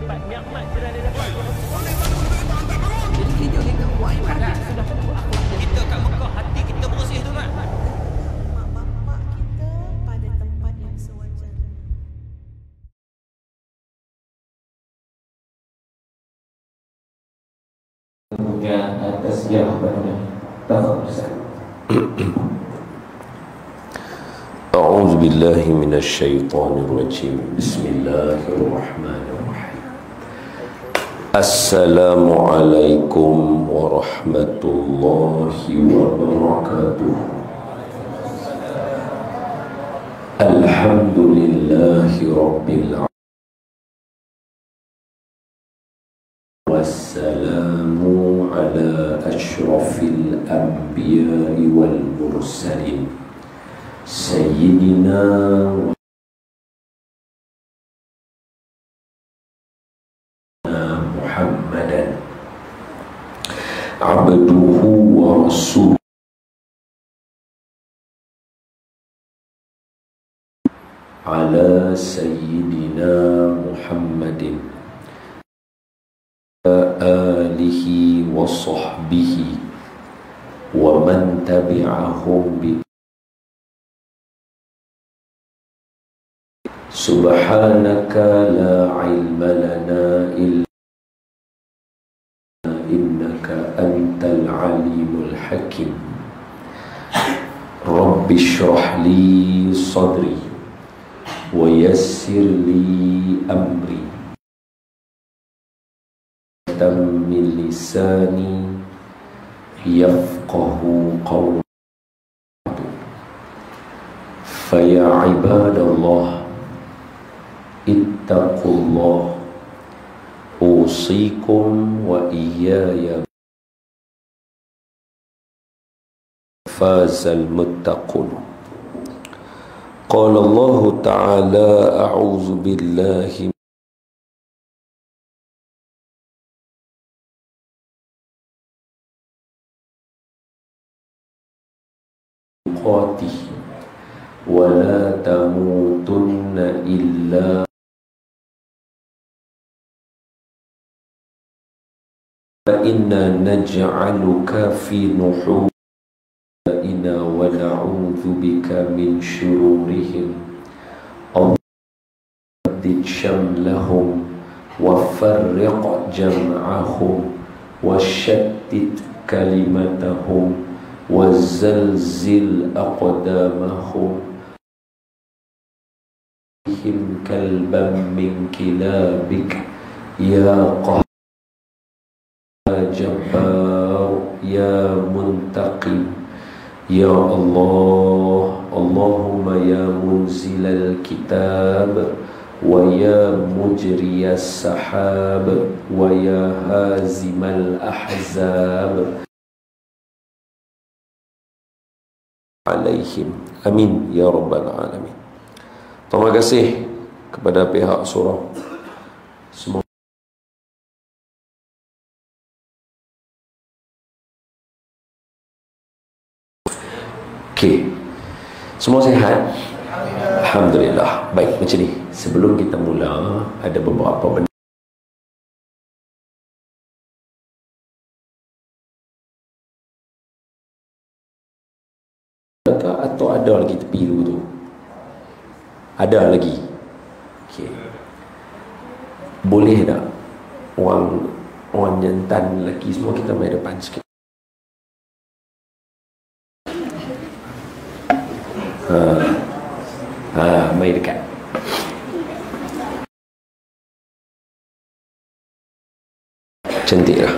dapat nikmat sudah dia dapat. Jadi kita buat ibadah. Sudah tentu akhlak kita kat Mekah, hati kita bersih tu kan. Mak bapak kita pada tempat yang sewajarnya. Kemudian atas jawabannya tafadhal. أعوذ بالله من الشيطان الرجيم بسم الله الرحمن الرحيم السلام عليكم ورحمة الله وبركاته الحمد لله رب العالمين والسلام على أشرف الأنبياء والمرسلين سيدنا محمدا عبده ورسوله على سيدنا محمد آله وصحبه ومن تبعهم سبحانك لا علم لنا إلا إنك أنت العليم الحكيم رب اشرح لي صدري ويسر لي أمري من لساني يفقه قولي فيا عباد الله اتقوا الله أوصيكم وإياي فاز المتقون قال الله تعالى أعوذ بالله قاته ولا تموتن إلا فإنا نجعلك في نحورنا ونعوذ بك من شرورهم وَدِّدْ شملهم وفرق جمعهم وشتت كلمتهم وزلزل أقدامهم كلبا من كلابك يا قهار جبار يا منتقم يا الله اللهم يا منزل الكتاب ويا مجري السحاب ويا هازم الأحزاب عليهم amin ya rabbal alamin. Terima kasih kepada pihak surau semua. Okey, semua sihat? Alhamdulillah. Baik, macam ni. Sebelum kita mula, ada beberapa benda atau ada lagi tepi tu? Ada lagi? Okey. Boleh tak orang jantan lelaki semua kita mai depan sikit? Mai dekat. Cantik lah.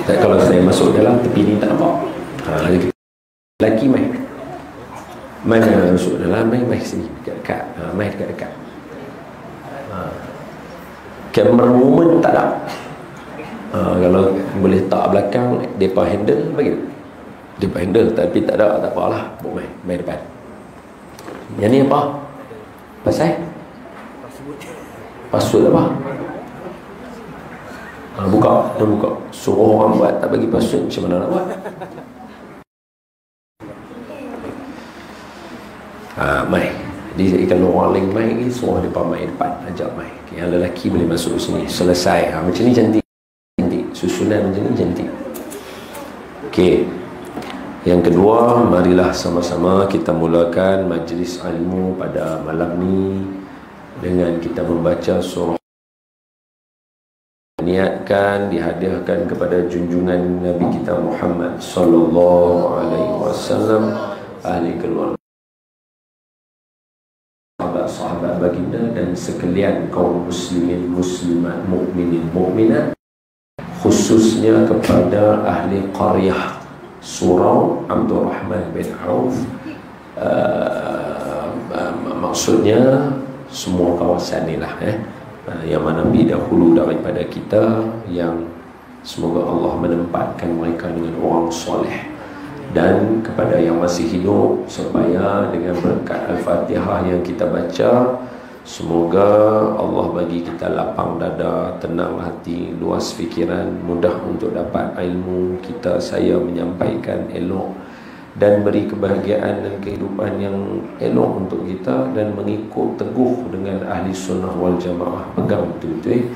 Kalau saya masuk dalam tepi ni tak nampak. Lelaki mai. Mana masuk dalam, mai sini dekat-dekat. Mai dekat-dekat. Camera moment tak ada. Kalau boleh tak belakang, depa handle bagi. Depa handle tapi tak ada, tak apalah. Mai depan. Yang ni apa? Pasal? Password apa? Buka. Suruh orang buat, tak bagi password, macam mana nak buat? Mai. Jadi kalau orang lain main ni, suruh dia main depan, ajak main. Okay, yang lelaki boleh masuk sini, selesai. Macam ni cantik. Susunan macam ni cantik. Okey. Yang kedua, marilah sama-sama kita mulakan majlis ilmu pada malam ni dengan kita membaca surah. Niatkan dihadiahkan kepada junjungan Nabi kita Muhammad sallallahu alaihi wasallam, ahli keluarga, sahabat baginda dan sekalian kaum muslimin muslimat, mukminin mukminat, khususnya kepada ahli qaryah Surau Abdul Rahman bin Auf. Maksudnya semua kawasan ni lah, yang mana lebih dahulu daripada kita, yang semoga Allah menempatkan mereka dengan orang soleh, dan kepada yang masih hidup supaya dengan berkat Al-Fatihah yang kita baca, semoga Allah bagi kita lapang dada, tenang hati, luas fikiran, mudah untuk dapat ilmu kita, saya menyampaikan elok, dan beri kebahagiaan dan kehidupan yang elok untuk kita, dan mengikut teguh dengan ahli sunnah wal jamaah. Pegang betul-betul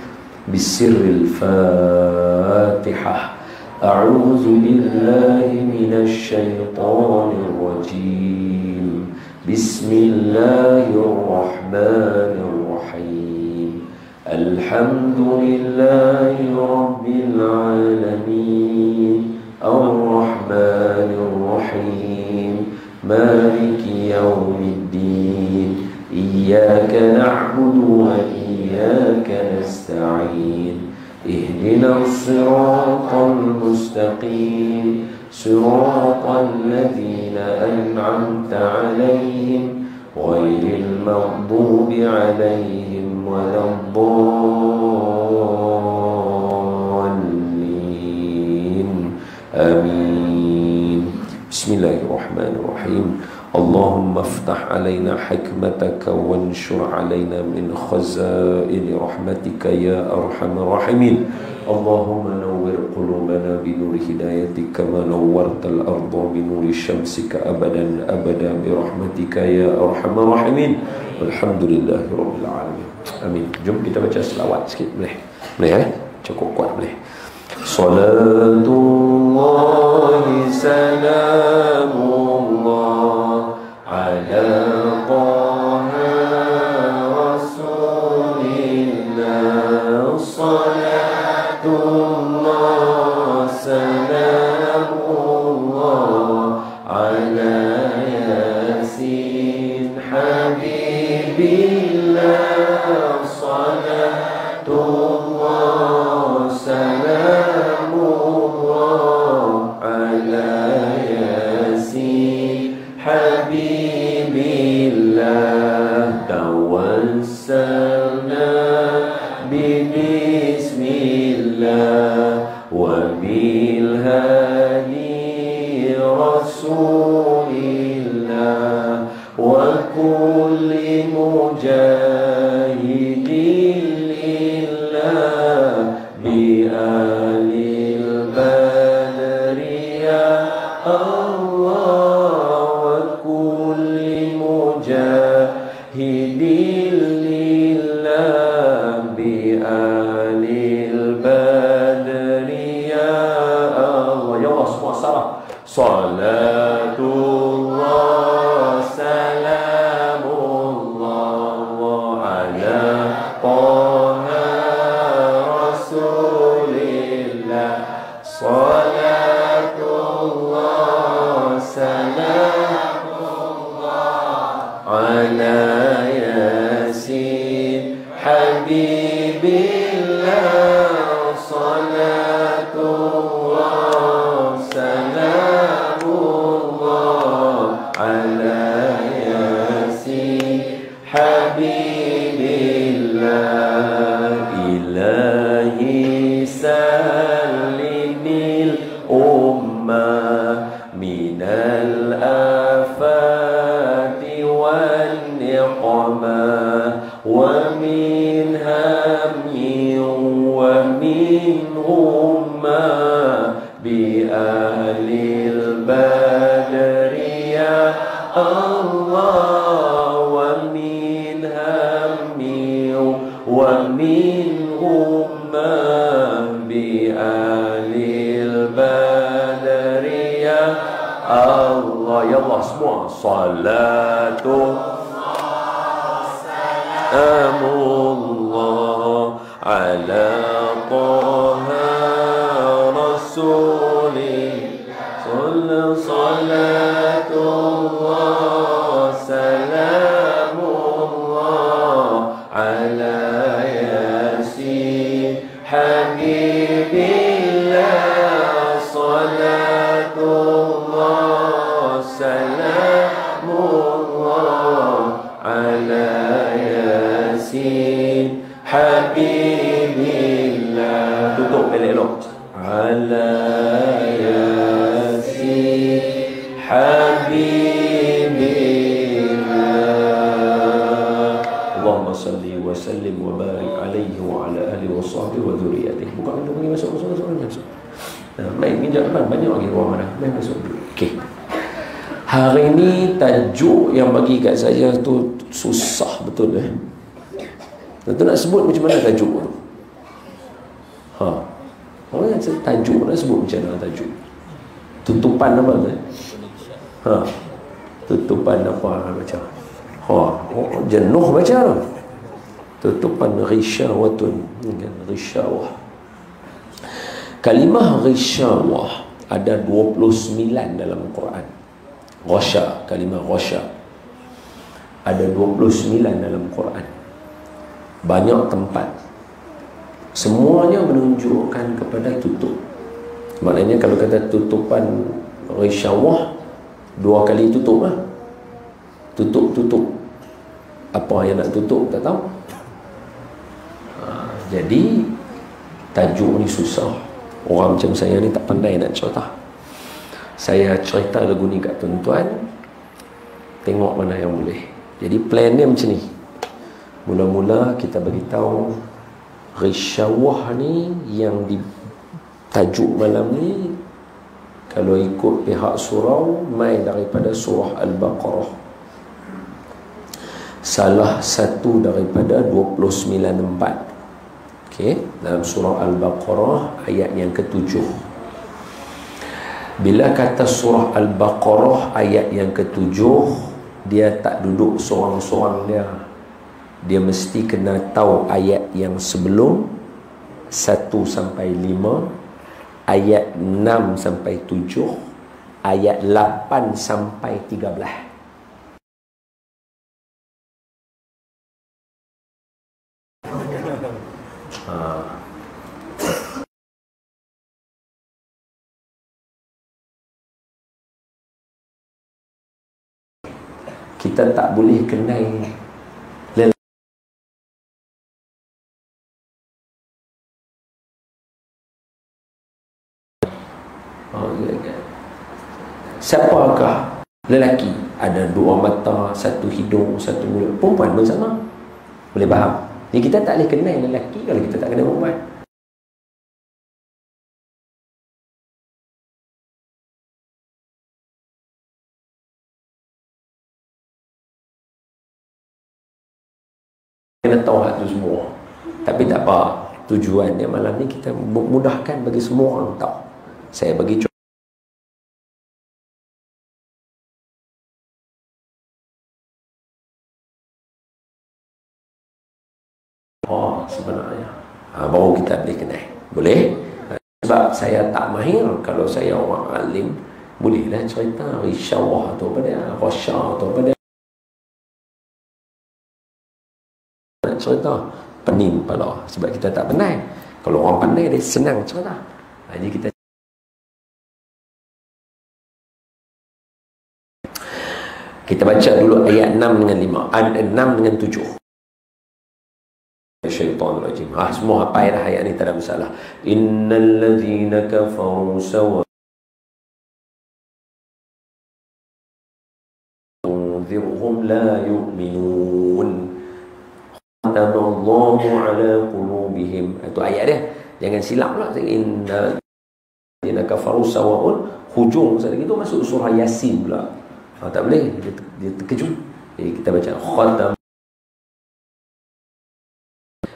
bisirril Fatihah. A'udzu billahi minasy syaithanir rajim. Bismillahirrahmanirrahim. Alhamdulillahi rabbil alamin. Ar-Rahmanir Rahim. Maliki yaumiddin. Iyyaka na'budu wa iyyaka nasta'in. Ihdinas siratal mustaqim. Siratal ladzina an'amta 'alaihim ghairil maghdubi 'alaihim waladdallin. Amin. Bismillahirrahmanirrahim. Allahumma aftah alaina hikmataka wanshur alaina min khazaini rahmatika ya arhamar rahimin. Allahumma nawwir qulubana bi nuri hidayatika kama nawwartal arda bi nuri syamsika abadan abada bi rahmatika ya arhamar rahimin. Walhamdulillahi rabbil alamin. Amin. Jom kita baca selawat sikit, boleh? Boleh cukup kuat boleh. Salatullahi salamullah ala taha rasulillah. Salatullah salamullah ala yasin habibillah. Salatullah salamullah ala yasin habibillah. Tawassalna bismillah wa bil hadi rasulillah wa kulli mujahidin lillah bi alil badri ya Allah wa kulli mujahidin lillah bi alil badri ya Allah. Ya Allah, semua salah. Salatullah salamullah ala taha rasulillah. Salatullah salamullah ala yasin habibillah. Salatullah salamullah ala yasin habibillah. Ilahi salimil ummah minal afati wan niqmah wa min hamyin wa minhum man bi alil badri ya Allah. Ya Allah semua. Salatu amullah ala taha rasuli salatullah salamullah ala yasin habibillah salatullah salamullah ala yasin habibillah. Tutup elok-elok. Ala yasin habibillah. Allahumma salli wa sallim wa barik alaihi wa ala alihi wa sahbihi wa dhurriyyatihi. Buka pintu pergi masuk. Main pinjam depan banyak lagi ruang mana. Main masuk. Okey. Hari ni tajuk yang bagi kat saya tu susah betul Tentu nak sebut macam mana tajuk tu. Orang yang tajuk nak sebut macam mana tajuk. Tutupan apa tutupan apa baca. Jenuh baca tu. Tutupan ghisyawatun, ghisyawah. Kalimah ghisyawah ada 29 dalam Quran. Ghasya, kalimah ghasya ada 29 dalam Quran. Banyak tempat. Semuanya menunjukkan kepada tutup. Maknanya kalau kata tutupan ghisyawah, 2 kali tutup lah. Tutup. Apa yang nak tutup tak tahu. Jadi tajuk ni susah. Orang macam saya ni tak pandai nak cerita. Saya cerita lagu ni kat tuan-tuan, tengok mana yang boleh. Jadi plan dia macam ni. Mula-mula kita beritahu ghisyawah ni yang di tajuk malam ni, kalau ikut pihak surau, mai daripada surah Al-Baqarah, salah satu daripada 29:4. Okey, dalam surah Al-Baqarah ayat yang ke-7. Bila kata surah Al-Baqarah ayat yang ke-7, dia tak duduk seorang-seorang dia. Dia mesti kena tahu ayat yang sebelum 1 sampai 5, ayat 6 sampai 7, ayat 8 sampai 13. Kita tak boleh kenai siapakah lelaki ada 2 mata, 1 hidung, 1 mulut. Perempuan pun sama. Boleh faham? Jadi kita tak boleh kenai lelaki kalau kita tak kenal perempuan. Kena tahu hal tu semua. Tapi tak apa. Tujuan dia malam ni kita mudahkan bagi semua orang tahu. Saya bagi contoh. Sebenarnya baru kita boleh kenal. Boleh? Sebab saya tak mahir. Kalau saya orang alim, bolehlah cerita ghisyawah atau apa dia, ghasya atau apa dia. Nak cerita pening kepala sebab kita tak pandai. Kalau orang pandai dia senang cerita. Jadi kita baca dulu ayat 6 dengan 5, 6 dengan 7. Syaitanirrajim. Semua hafal dah ayat ni, tak ada masalah. Innal ladzina kafaru sawa unzirhum la yu'minun khatamallahu ala qulubihim. Itu ayat dia. Jangan silap pula. Innal ladzina kafaru sawaun, hujung sekali itu masuk surah Yasin pula. Tak boleh, dia terkejut. Jadi kita baca khatam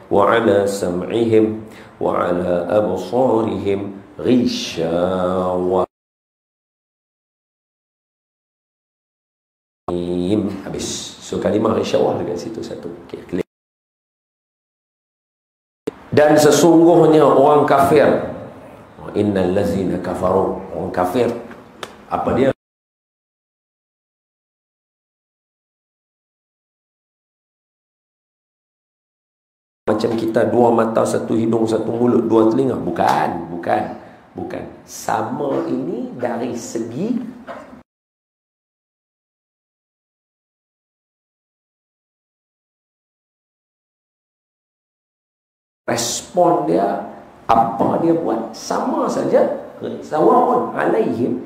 wa 'ala sam'ihim wa 'ala absarihim ghishawa. Habis. So kalimah ghisyawah dekat situ satu. Okey, clear. Dan sesungguhnya orang kafir, innal ladzina kafaru, orang kafir apa dia? Macam kita dua mata, satu hidung, satu mulut, dua telinga. Bukan. Sama ini dari segi respon dia, apa dia buat, sama saja. Sawa'un alaihim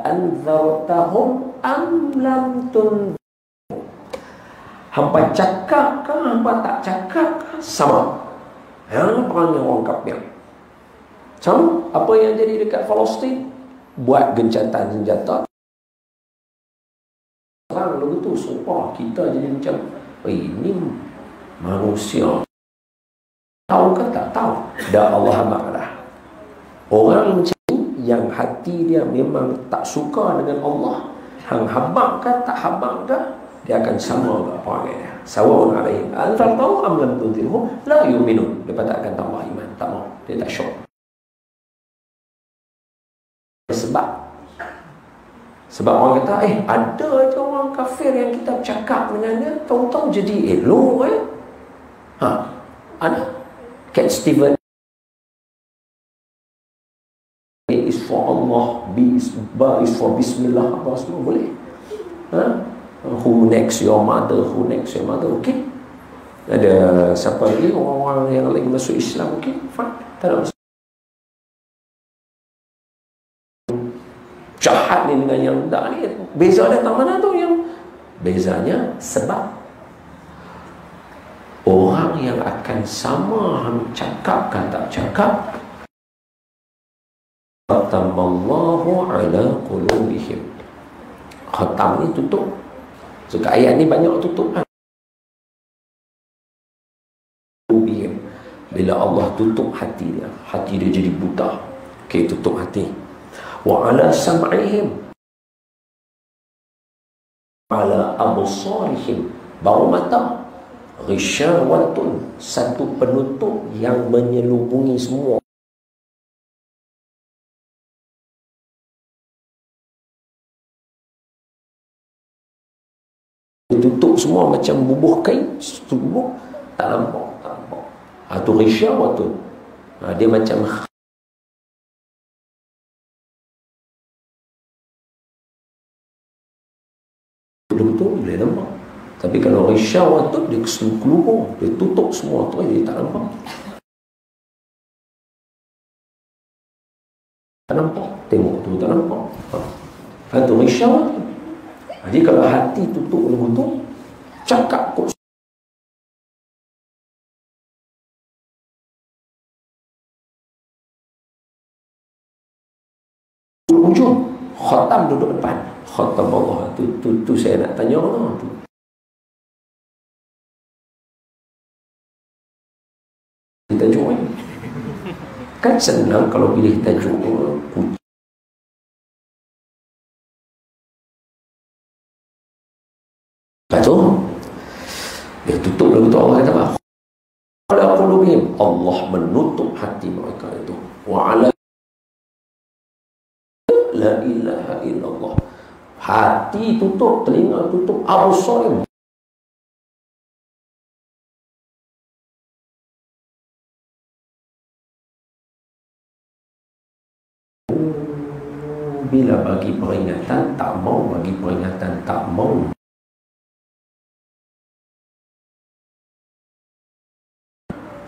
anzartahum am lam tunzir. Hampa cakap ke hampa tak cakap ke, sama. Yang perangai orang kafir. Sama apa yang jadi dekat Palestin, buat gencatan senjata. Orang begitu, sumpah kita jadi macam ini manusia. Tahu ke tak tahu? Dah Allah Maha. Orang macam ni yang hati dia memang tak suka dengan Allah, hang habaq ke tak habaq ke, dia akan sama ke perangai dia. Sawa'un alaihim anzartahum am lam tunzirhum la yu'minun. Dia tak akan tambah iman, tak mau. Dia tak syok. Sebab orang kata, ada je orang kafir yang kita bercakap dengan dia, tahu-tahu jadi elok ada. Cat Stevens, A is for Allah, B is for Bismillah, apa semua boleh. Who next your mother, okay. Ada siapa lagi orang-orang yang lagi masuk Islam, okay, fine, tak ada masalah. Jahat ni dengan yang tak ni, beza datang mana tu? Yang bezanya sebab orang yang akan sama cakap kan tak cakap, khatamallahu ala qulubihim. Khatam ni tutup. So ayat ni banyak tutup kan. Bila Allah tutup hati dia jadi buta. Okey, tutup hati. Wa ala sam'ihim, ala absarihim, bau mata, ghisyawatun, satu penutup yang menyelubungi semua. Tutup semua macam bubuh kain, bubuh tak nampak. Itu ghisyawatun. Dia macam betul-betul boleh nampak. Tapi kalau ghisyawatun, dia keseluruh, dia tutup semua tu, dia tak nampak. Tak nampak, tengok tu tak nampak. Itu ghisyawatun. Jadi kalau hati tutup betul-betul, cakap kot ujung, khatam duduk depan. Khatam Allah tu saya nak tanya Allah tu. Tajuk kan senang kalau pilih tajuk betul. Dia tutup lalu tu Allah kata apa? Ala qulubihim, Allah menutup hati mereka itu. Wa ala la ilaha illallah. Hati tutup, telinga tutup, absar. Bila bagi peringatan tak mau, bagi peringatan tak mau.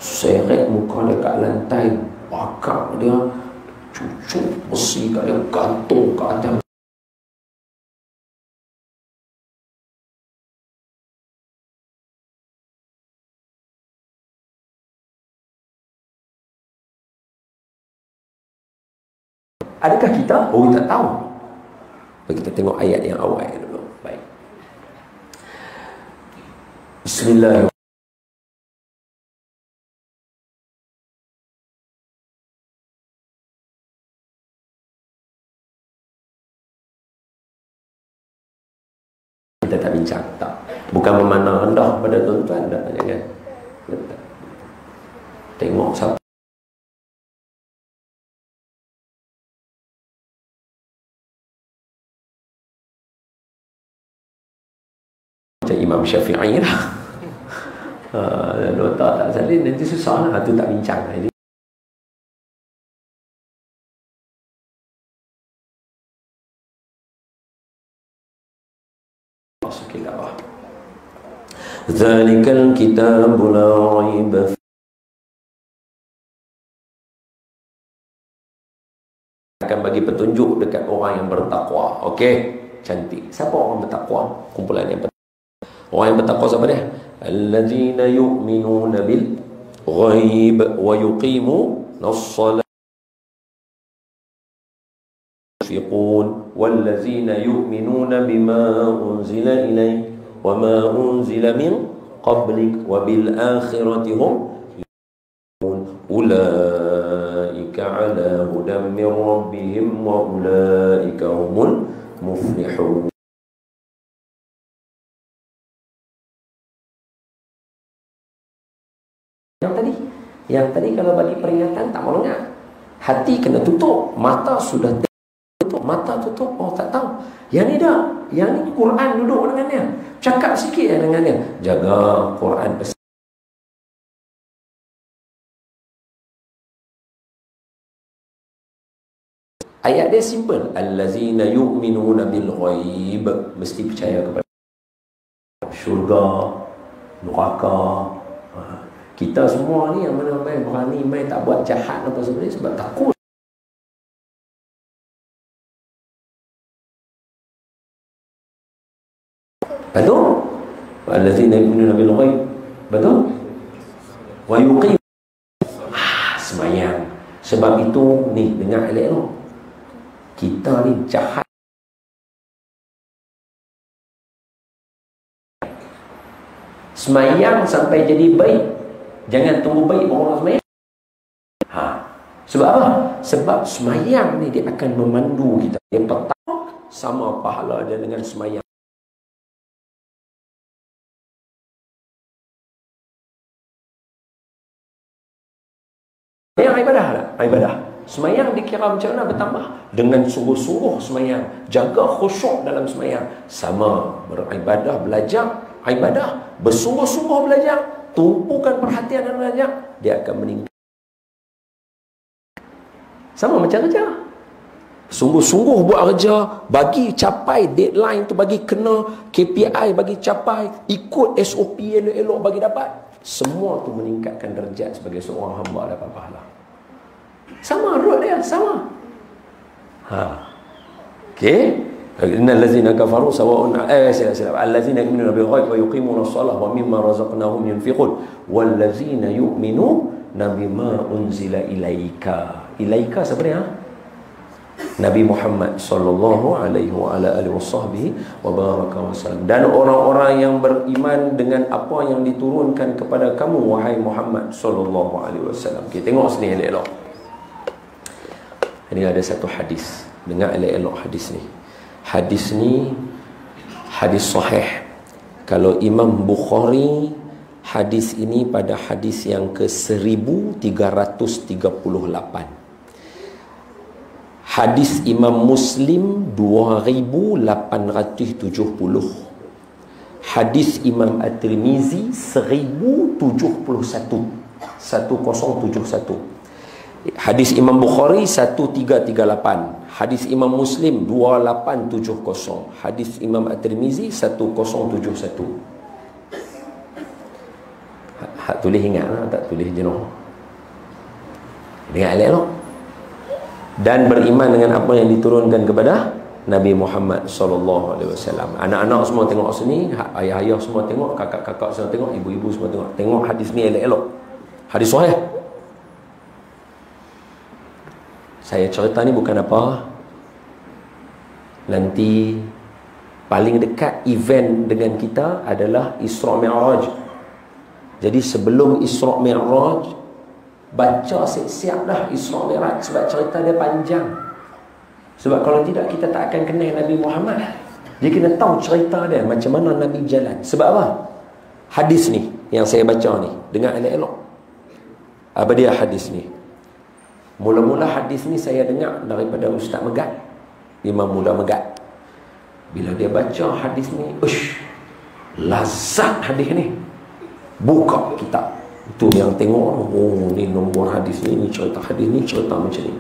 Seret muka dekat lantai, bakar dia, cucuk besi kat dia, gantung kat atas. Adakah kita? Oh, kita tahu. Kita tengok ayat yang awal dulu. Baik. Bismillahirrahmanirrahim. kita tak bincang. Tak. Bukan memandang rendah pada tuan-tuan. Jangan. Tengok siapa. Macam Imam Syafi'i lah. Kalau tak salin nanti susah lah. Itu tak bincang. Jadi Zalikal kitabul la raiba akan bagi petunjuk dekat orang yang bertakwa. Okey, cantik. Siapa orang bertakwa? Kumpulan yang bertakwa. Orang yang bertakwa siapa dia? Allazina yu'minuna bil ghaib wa yuqimuna as-salat ينفقون والذين يؤمنون بما أنزل إليك وما أنزل من قبلك وبالآخرة هم يؤمنون أولئك على هدى من ربهم وأولئك هم المفلحون. Yang tadi kalau bagi peringatan tak mau dengar. Hati kena tutup, mata sudah mata tutup, oh tak tahu. Yang ni dah, yang ni Quran duduk dengan dia. Cakap sikit dengan dia. Jaga Quran. Ayat dia simple. Allazina yu'minuna bil ghaib. Mesti percaya kepada syurga, neraka. Kita semua ni yang mana main berani main tak buat jahat apa sebenarnya sebab takut. Betul? Allazina yu'minuna bil ghaib. Betul? Wa yuqim semayang. Sebab itu ni dengar elok-elok. Kita ni jahat. Semayang sampai jadi baik. Jangan tunggu baik baru nak semayang. Sebab apa? Sebab semayang ni dia akan memandu kita. Yang pertama sama pahala dia dengan semayang. Yang ibadah lah. Ibadah. Semayang dikira macam mana bertambah? Dengan sungguh-sungguh semayang. Jaga khusyuk dalam semayang. Sama beribadah, belajar. Ibadah. Bersungguh-sungguh belajar. Tumpukan perhatian dan belajar. Dia akan meningkat. Sama macam kerja. Sungguh-sungguh buat kerja. Bagi capai deadline tu. Bagi kena KPI. Bagi capai. Ikut SOP elok-elok bagi dapat. Semua tu meningkatkan derajat sebagai seorang hamba dapat pahala. Sama road dia, sama. Okey. Innal ladzina kafaru sawa'un alladzina yu'minuna bil ghaib wa yuqimuna as-salah wa mimma razaqnahum yunfiqun wal ladzina yu'minuna bima unzila ilaika. Ilaika siapa dia? Nabi Muhammad sallallahu alaihi wa ala alihi wasahbihi wa baraka wasallam. Dan orang-orang yang beriman dengan apa yang diturunkan kepada kamu wahai Muhammad sallallahu alaihi wasallam. Kita tengok sini elok-elok. Ini ada satu hadis. Dengar elok-elok hadis ni. Hadis ni hadis sahih. Kalau Imam Bukhari hadis ini pada hadis yang ke 1338. Hadis Imam Muslim 2870. Hadis Imam At-Tirmizi 1071. Hadis Imam Bukhari 1338. Hadis Imam Muslim 2870. Hadis Imam At-Tirmizi 1071. Tulis ingat lah, tak tulis jenuh. Dengar elok-elok. Dan beriman dengan apa yang diturunkan kepada Nabi Muhammad sallallahu alaihi wasallam. Anak-anak semua tengok sini, ayah-ayah semua tengok, kakak-kakak semua tengok, ibu-ibu semua tengok. Tengok hadis ni elok-elok. Hadis sahih. Saya cerita ni bukan apa. Nanti paling dekat event dengan kita adalah Isra Mi'raj. Jadi sebelum Isra Mi'raj baca siap-siap dah Isra Mi'raj sebab cerita dia panjang. Sebab kalau tidak kita tak akan kenal Nabi Muhammad. Dia kena tahu cerita dia, macam mana Nabi jalan. Sebab apa? Hadis ni yang saya baca ni, dengar elok-elok. Apa dia hadis ni? Mula-mula hadis ni saya dengar daripada Ustaz Megat, Imam Muda Megat. Bila dia baca hadis ni, lazat hadis ni. Buka kitab, itu yang tengok, oh ni nombor hadis ni cerita hadis ni, cerita macam ni.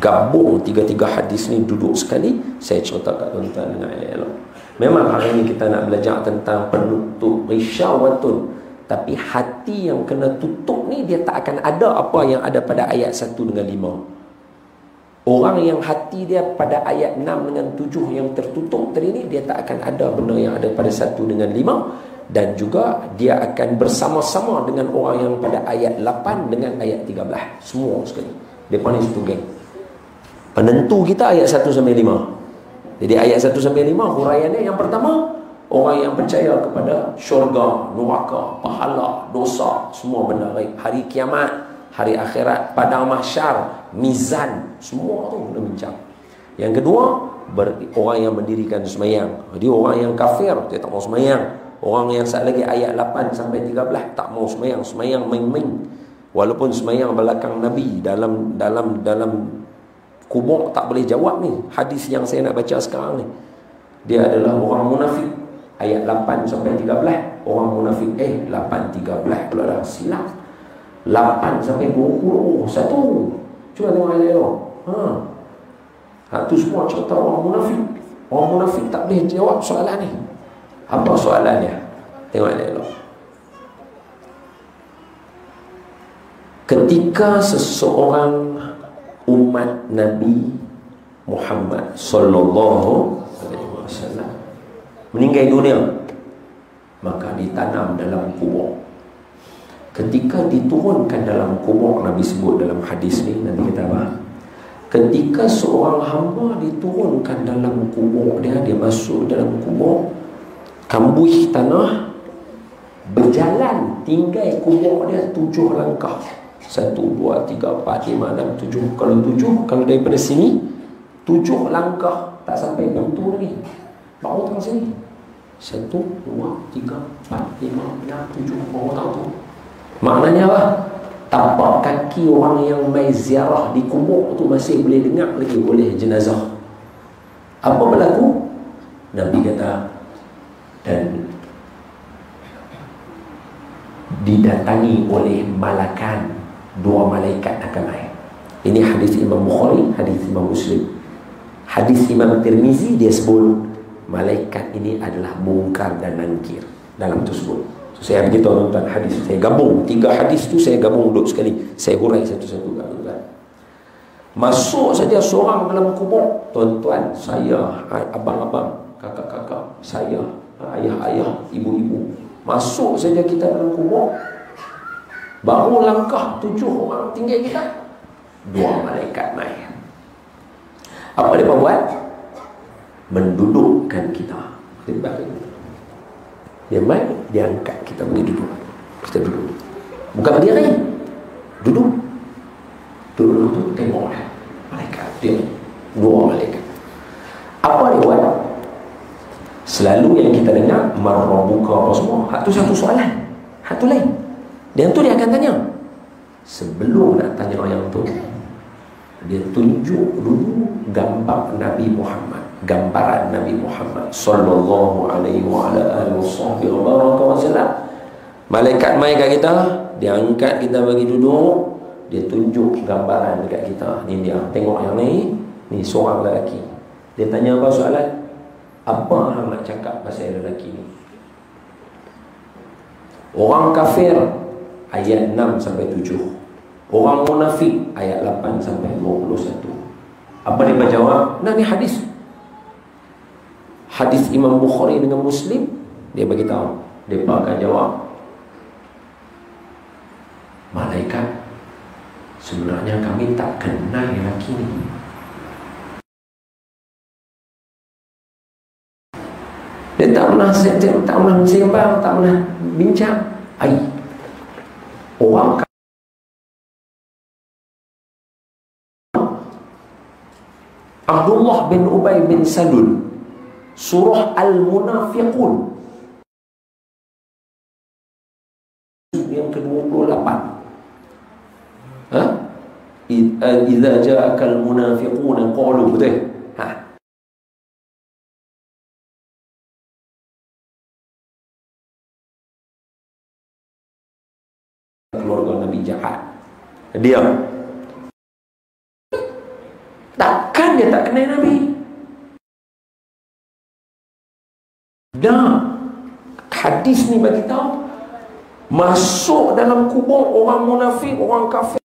Gabung tiga-tiga hadis ni duduk sekali, saya cerita kat tuan-tuan dengan elok. Memang hari ni kita nak belajar tentang penutup risyawatun, tapi hati yang kena tutup ni dia tak akan ada apa yang ada pada ayat 1 dengan 5. Orang yang hati dia pada ayat 6 dengan 7 yang tertutup tadi ni, dia tak akan ada benda yang ada pada 1 dengan 5. Dan juga dia akan bersama-sama dengan orang yang pada ayat 8 dengan ayat 13. Semua sekali. Mereka ni satu geng. Penentu kita ayat 1 sampai 5. Jadi ayat 1 sampai 5 huraiannya yang pertama, orang yang percaya kepada syurga, neraka, pahala, dosa, semua benda baik, hari kiamat, hari akhirat, padang mahsyar, mizan, semua tu kena bincang. Yang kedua, orang yang mendirikan sembahyang. Jadi orang yang kafir dia tak mau sembahyang. Orang yang saat lagi ayat 8 sampai 13 tak mau sembahyang, sembahyang main-main. Walaupun sembahyang belakang Nabi dalam kubur tak boleh jawab ni. Hadis yang saya nak baca sekarang ni, dia adalah orang munafik. Ayat 8 sampai 13, orang munafik. 8 13 pula dah silap. 8 sampai 20, satu. Cuba tengok ayat tu. Tu semua cerita orang munafik. Orang munafik tak boleh jawab soalan ni. Apa soalannya? Tengok ayat tu. Ketika seseorang umat Nabi Muhammad sallallahu alaihi wasallam meninggal dunia, maka ditanam dalam kubur. Ketika diturunkan dalam kubur, Nabi sebut dalam hadis ni, nanti kita bahas. Ketika seorang hamba diturunkan dalam kubur dia masuk dalam kubur, kambuh tanah, berjalan tinggal kubur dia 7 langkah. 1, 2, 3, 4, 5, 6, 7. Kalau 7, kalau daripada sini 7 langkah tak sampai pintu lagi, baru tengah sini. 1, 2, 3, 4, 5, 6, 7. Baru tahu tu. Maknanya apa? Tapak kaki orang yang mai ziarah di kubur tu masih boleh dengar lagi oleh jenazah. Apa berlaku? Nabi kata, dan didatangi oleh malakan, 2 malaikat akan main. Ini hadis Imam Bukhari, hadis Imam Muslim. Hadis Imam Tirmizi dia sebut malaikat ini adalah Munkar dan Nankir dalam tu sebut. So, saya beritahu tuan-tuan hadis, saya gabung 3 hadis tu, saya gabung duduk sekali, saya hurai satu-satu tuan-tuan. Masuk saja seorang dalam kubur, tuan-tuan, saya, abang-abang, kakak-kakak, saya, ayah-ayah, ibu-ibu, masuk saja kita dalam kubur, baru langkah 7 orang tinggal kita, 2 malaikat main. Apa dia buat? Mendudukkan kita. Dia main, dia angkat kita boleh duduk. Kita duduk. Bukan berdiri, duduk. Duduk tu tengok malaikat dia, 2 malaikat. Apa dia buat? Selalu yang kita dengar marrabuka apa semua, hak tu satu soalan, hak tu lain. Yang tu dia akan tanya. Sebelum nak tanya yang tu, dia tunjuk dulu gambar Nabi Muhammad, gambaran Nabi Muhammad sallallahu alaihi wa ala alihi wasallam. Malaikat mai kat kita, dia angkat kita bagi duduk, dia tunjuk gambaran dekat kita. Ni dia, tengok yang ni seorang lelaki. Dia tanya apa soalan? Apa hang nak cakap pasal lelaki ni? Orang kafir ayat 6 sampai 7. Orang munafik ayat 8 sampai 21. Apa dia jawab? Nah, ni hadis. Hadis Imam Bukhari dengan Muslim, dia bagi tahu. Dia akan jawab, malaikat, sebenarnya kami tak kenal lelaki ni. Dia tak pernah sembang, tak pernah bincang. Orang Abdullah bin Ubay bin Salul, Surah Al-Munafiqun yang ke-28. Idza ja'akal munafiquna qalu, betul? Keluarga Nabi jahat. Dia takkan dia tak kenal Nabi? Dah, hadis ni bagi tahu masuk dalam kubur orang munafik, orang kafir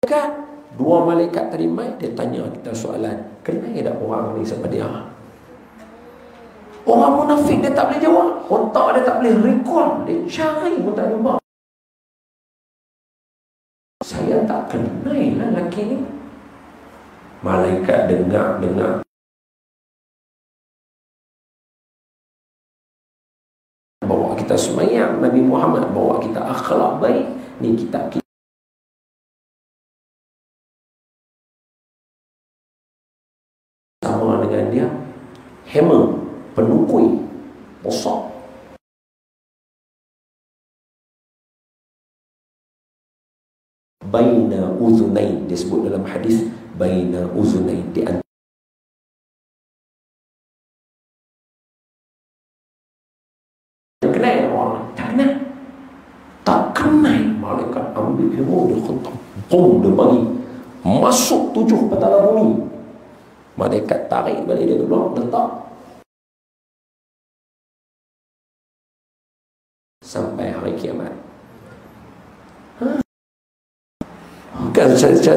kan. Dua malaikat tadi mai, dia tanya kita soalan, kenal tak orang ni siapa dia? Orang munafik dia tak boleh jawab, otak dia tak boleh recall, dia cari pun tak jumpa. Saya tak kenal lah lelaki ni. Malaikat dengar bawa kita semayang, Nabi Muhammad bawa kita akhlak baik. Ni kitab kita sama dengan dia hammer, penukui, posok. Baina uzunain, disebut dalam hadis baina uzunain, di antara kenal orang, tak kenal malaikat ambil hammer, dia khentak, bom, dia bagi masuk 7 petala bumi. Malaikat tarik balik dia keluar, letak sampai hari kiamat. Bukan saja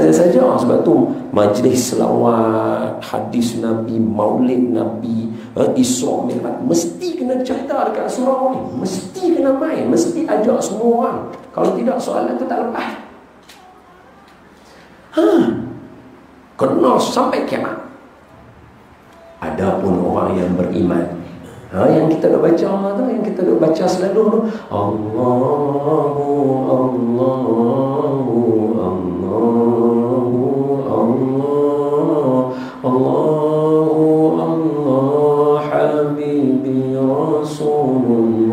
sebab tu majlis selawat, hadis Nabi, maulid Nabi, Isra Mi'raj mesti kena cerita dekat surau ni, mesti kena main, mesti ajak semua orang. Kalau tidak soalan tu tak lepas. Kena sampai kiamat. Ada pun orang yang beriman, yang kita dah baca tu, yang kita dah baca selalu tu, Allahu Allahu Allahu Allah Allahu Allah Habibi Rasulullah.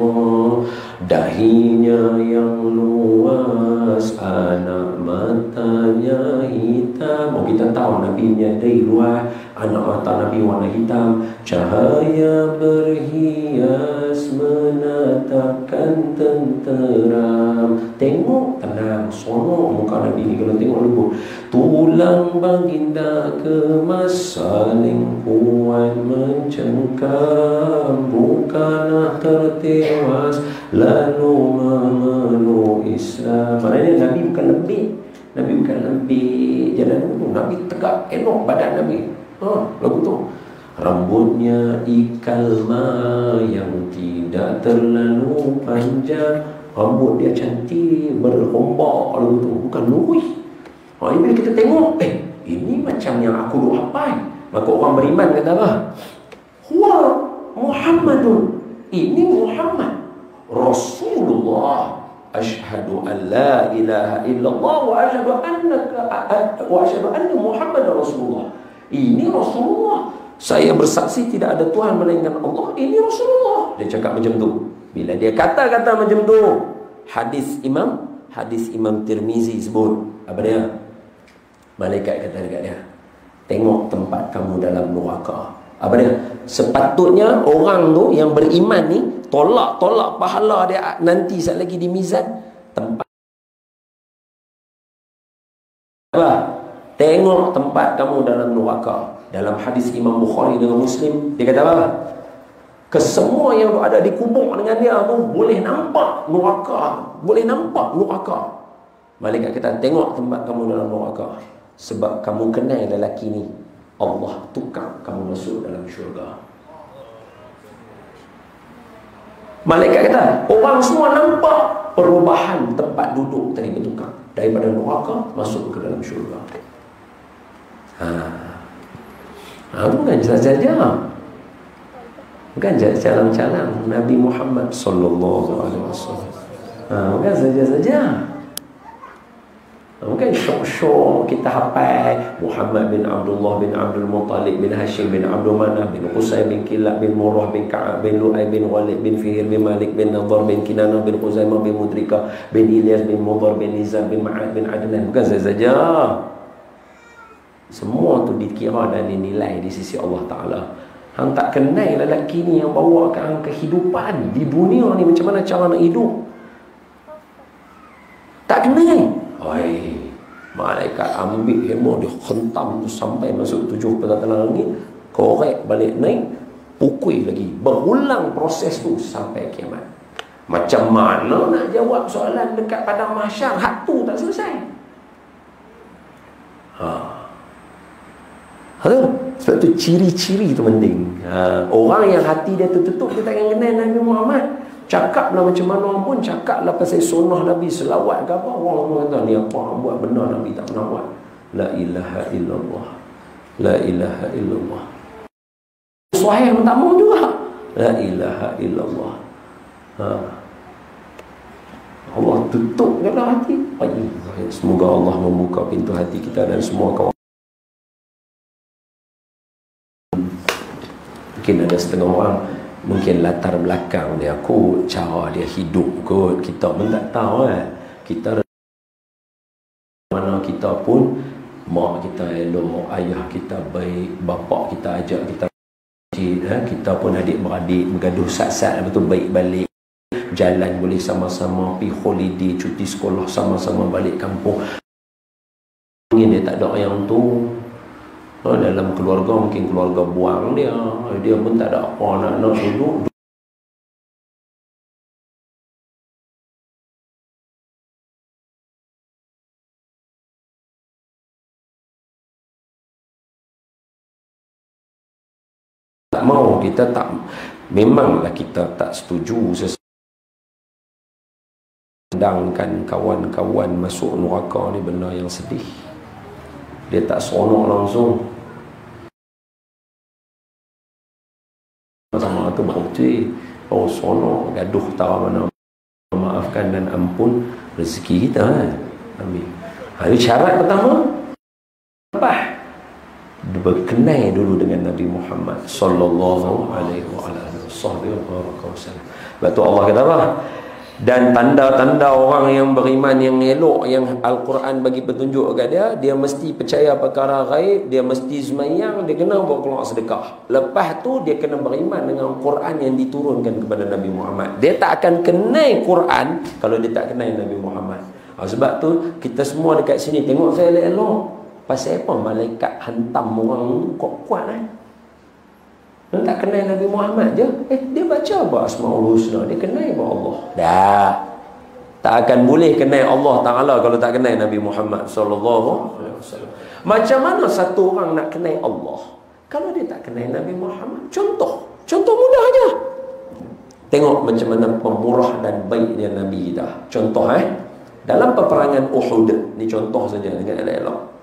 Dahinya yang luas, anak matanya hitam. Oh, kita tahu Nabi punya dahi luas, anak mata Nabi warna hitam. Cahaya berhias menatapkan tenteram. Tengok tenang, sonok muka Nabi ni kalau tengok dulu. Tulang baginda kemas, saling puan mencengkam, bukanlah tertewas lalu memeluk Islam. Maknanya Nabi bukan lembik, Nabi bukan lembik jalan dulu. Nabi tegak, elok badan Nabi. Lagu tu rambutnya ikalma yang tidak terlalu panjang, rambut dia cantik berhombak, lagu tu bukan lurus. Ini bila kita tengok, ini macam yang aku duk hafal, maka orang beriman kata apa? Huwa Muhammadun, ini Muhammad Rasulullah. Asyhadu an la ilaha illallah wa asyhadu anna Muhammadar Rasulullah. Ini Rasulullah. Saya bersaksi tidak ada Tuhan melainkan Allah. Ini Rasulullah. Dia cakap macam tu. Bila dia kata-kata macam tu, hadis Imam Tirmizi sebut apa dia? Malaikat kata dekat dia, tengok tempat kamu dalam neraka. Apa dia? Sepatutnya orang tu yang beriman ni tolak pahala dia nanti saat lagi di mizan. Tempat apa? Tengok tempat kamu dalam neraka. Dalam hadis Imam Bukhari dengan Muslim, dia kata apa? Kesemua yang ada di kubur dengan dia tu boleh nampak neraka, boleh nampak neraka. Malaikat kata, tengok tempat kamu dalam neraka, sebab kamu kenal lelaki ni, Allah tukar kamu masuk dalam syurga. Malaikat kata, orang semua nampak perubahan tempat duduk tadi bertukar, daripada neraka masuk ke dalam syurga. Bukan saja, bukan calang-calang Nabi Muhammad sallallahu alaihi wasallam. Bukan saja-saja. Mungkin syok-syok kita hafal Muhammad bin Abdullah bin Abdul Muttalib bin Hashim bin Abdul Manaf bin Qusay bin Kilab bin Murrah bin Ka'ab bin Lu'ay bin Walid bin Fihir bin Malik bin Nadhar bin Kinanah bin Khuzaimah bin Mudrika bin Ilyas bin Mudhar bin Nizam bin Ma'ad bin Adnan. Bukan saja. Semua tu dikira dan dinilai di sisi Allah Ta'ala. Hang tak kenal lelaki ni yang bawa hang kehidupan di dunia ni, macam mana cara nak hidup. Tak kenal. Oi, malaikat ambil hemah dia hentam tu sampai masuk 7 petala langit, korek balik naik, pukul lagi, berulang proses tu sampai kiamat. Macam mana nak jawab soalan dekat padang mahsyar, hak tu tak selesai. Sebab tu ciri-ciri tu penting. Orang yang hati dia tertutup, dia takkan kenal Nabi Muhammad. Cakaplah macam mana pun, cakaplah pasal sunnah Nabi, selawat ke apa, orang kata ni apa orang buat benar, Nabi tak pernah buat. La ilaha illallah, la ilaha illallah. Sahih pun tak mau juga. La ilaha illallah. Allah tutup dalam hati. Semoga Allah membuka pintu hati kita dan semua kawan. Mungkin ada setengah orang, mungkin latar belakang dia kot, cara dia hidup kot, kita pun tak tahu kan. Kita mana kita pun, mak kita elok, ayah kita baik, bapak kita ajak kita kita pun adik-beradik bergaduh sat-sat, lepas tu baik balik, jalan boleh sama-sama, pergi holiday, cuti sekolah sama-sama, balik kampung. Mungkin dia tak ada yang tu. Dalam keluarga mungkin keluarga buang dia pun tak ada apa nak duduk. Tak mau, kita tak, memanglah kita tak setuju sedangkan kawan-kawan masuk neraka ni benda yang sedih. Dia tak seronok langsung. Sama tu berhenti, oh seronok, gaduh tak mana, maafkan dan ampun rezeki kita kan. Amin. Hari syarat pertama apa? Berkenal dulu dengan Nabi Muhammad sallallahu alaihi wasallam. Sebab tu Allah kata apa? Dan tanda-tanda orang yang beriman yang elok, yang Al-Quran bagi petunjuk kat dia, dia mesti percaya perkara ghaib, dia mesti sembahyang, dia kena buat keluar sedekah. Lepas tu dia kena beriman dengan Quran yang diturunkan kepada Nabi Muhammad. Dia tak akan kenal Quran kalau dia tak kenal Nabi Muhammad. Sebab tu kita semua dekat sini tengok saya elok. Pasal apa malaikat hantam orang kuat-kuat kan? Dia tak kenal Nabi Muhammad je. Dia baca apa Asmaul Husna, dia kenal apa Allah. Dah. Tak akan boleh kenal Allah Ta'ala kalau tak kenal Nabi Muhammad sallallahu alaihi wasallam. Macam mana satu orang nak kenal Allah kalau dia tak kenal Nabi Muhammad? Contoh mudah aja. Tengok macam mana pemurah dan baik dia Nabi kita. Contoh dalam peperangan Uhud ni, contoh saja dengan elok.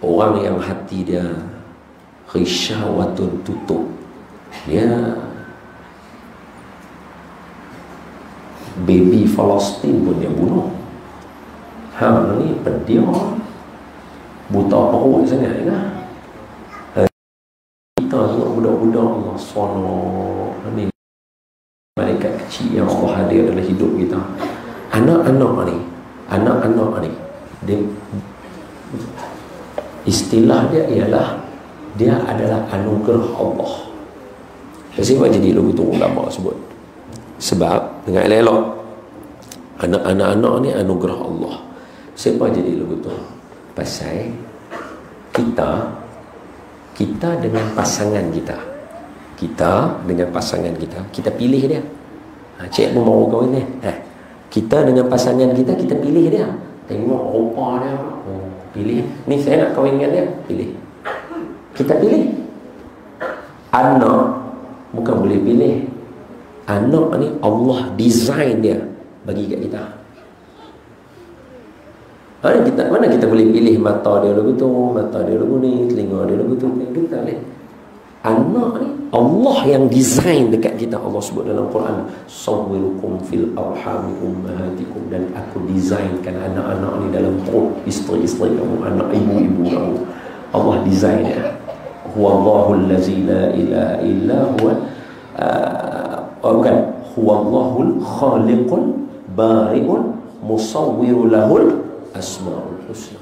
Orang yang hati dia khisyawatun tutup, dia baby Palestin pun dia bunuh. Ni pedih, buta perut sangat kan. Kita tengok budak-budak Allah sonok ni, malaikat kecil yang Allah hadir dalam hidup kita. Anak-anak ni dia, istilah dia ialah dia adalah anugerah Allah. Kenapa jadi lagu tu ulama sebut? Sebab dengan elok anak-anak ni anugerah Allah. Siapa jadi lagu tu? Pasal kita dengan pasangan kita. Kita dengan pasangan kita pilih dia. Cik pun mau kahwin ni. Kita dengan pasangan kita pilih dia. Tengok rupa dia. Pilih. Ni saya nak kahwin dengan dia. Pilih. Kita pilih. Anak bukan boleh pilih. Anak ni Allah design dia bagi kat kita. Mana kita boleh pilih mata dia lagu tu, mata dia lagu ni, telinga dia lagu tu. Kita boleh. Anak ni Allah yang design dekat kita. Allah sebut dalam Quran, sawwirukum fil arhami ummahatikum, dan aku designkan anak-anak ni dalam perut isteri-isteri kamu, anak ibu-ibu kamu. Allah design dia. Huwallahu allazi la ilaha illa huwa bukan, huwallahul khaliqul bari'ul musawwiru lahul asmaul husna.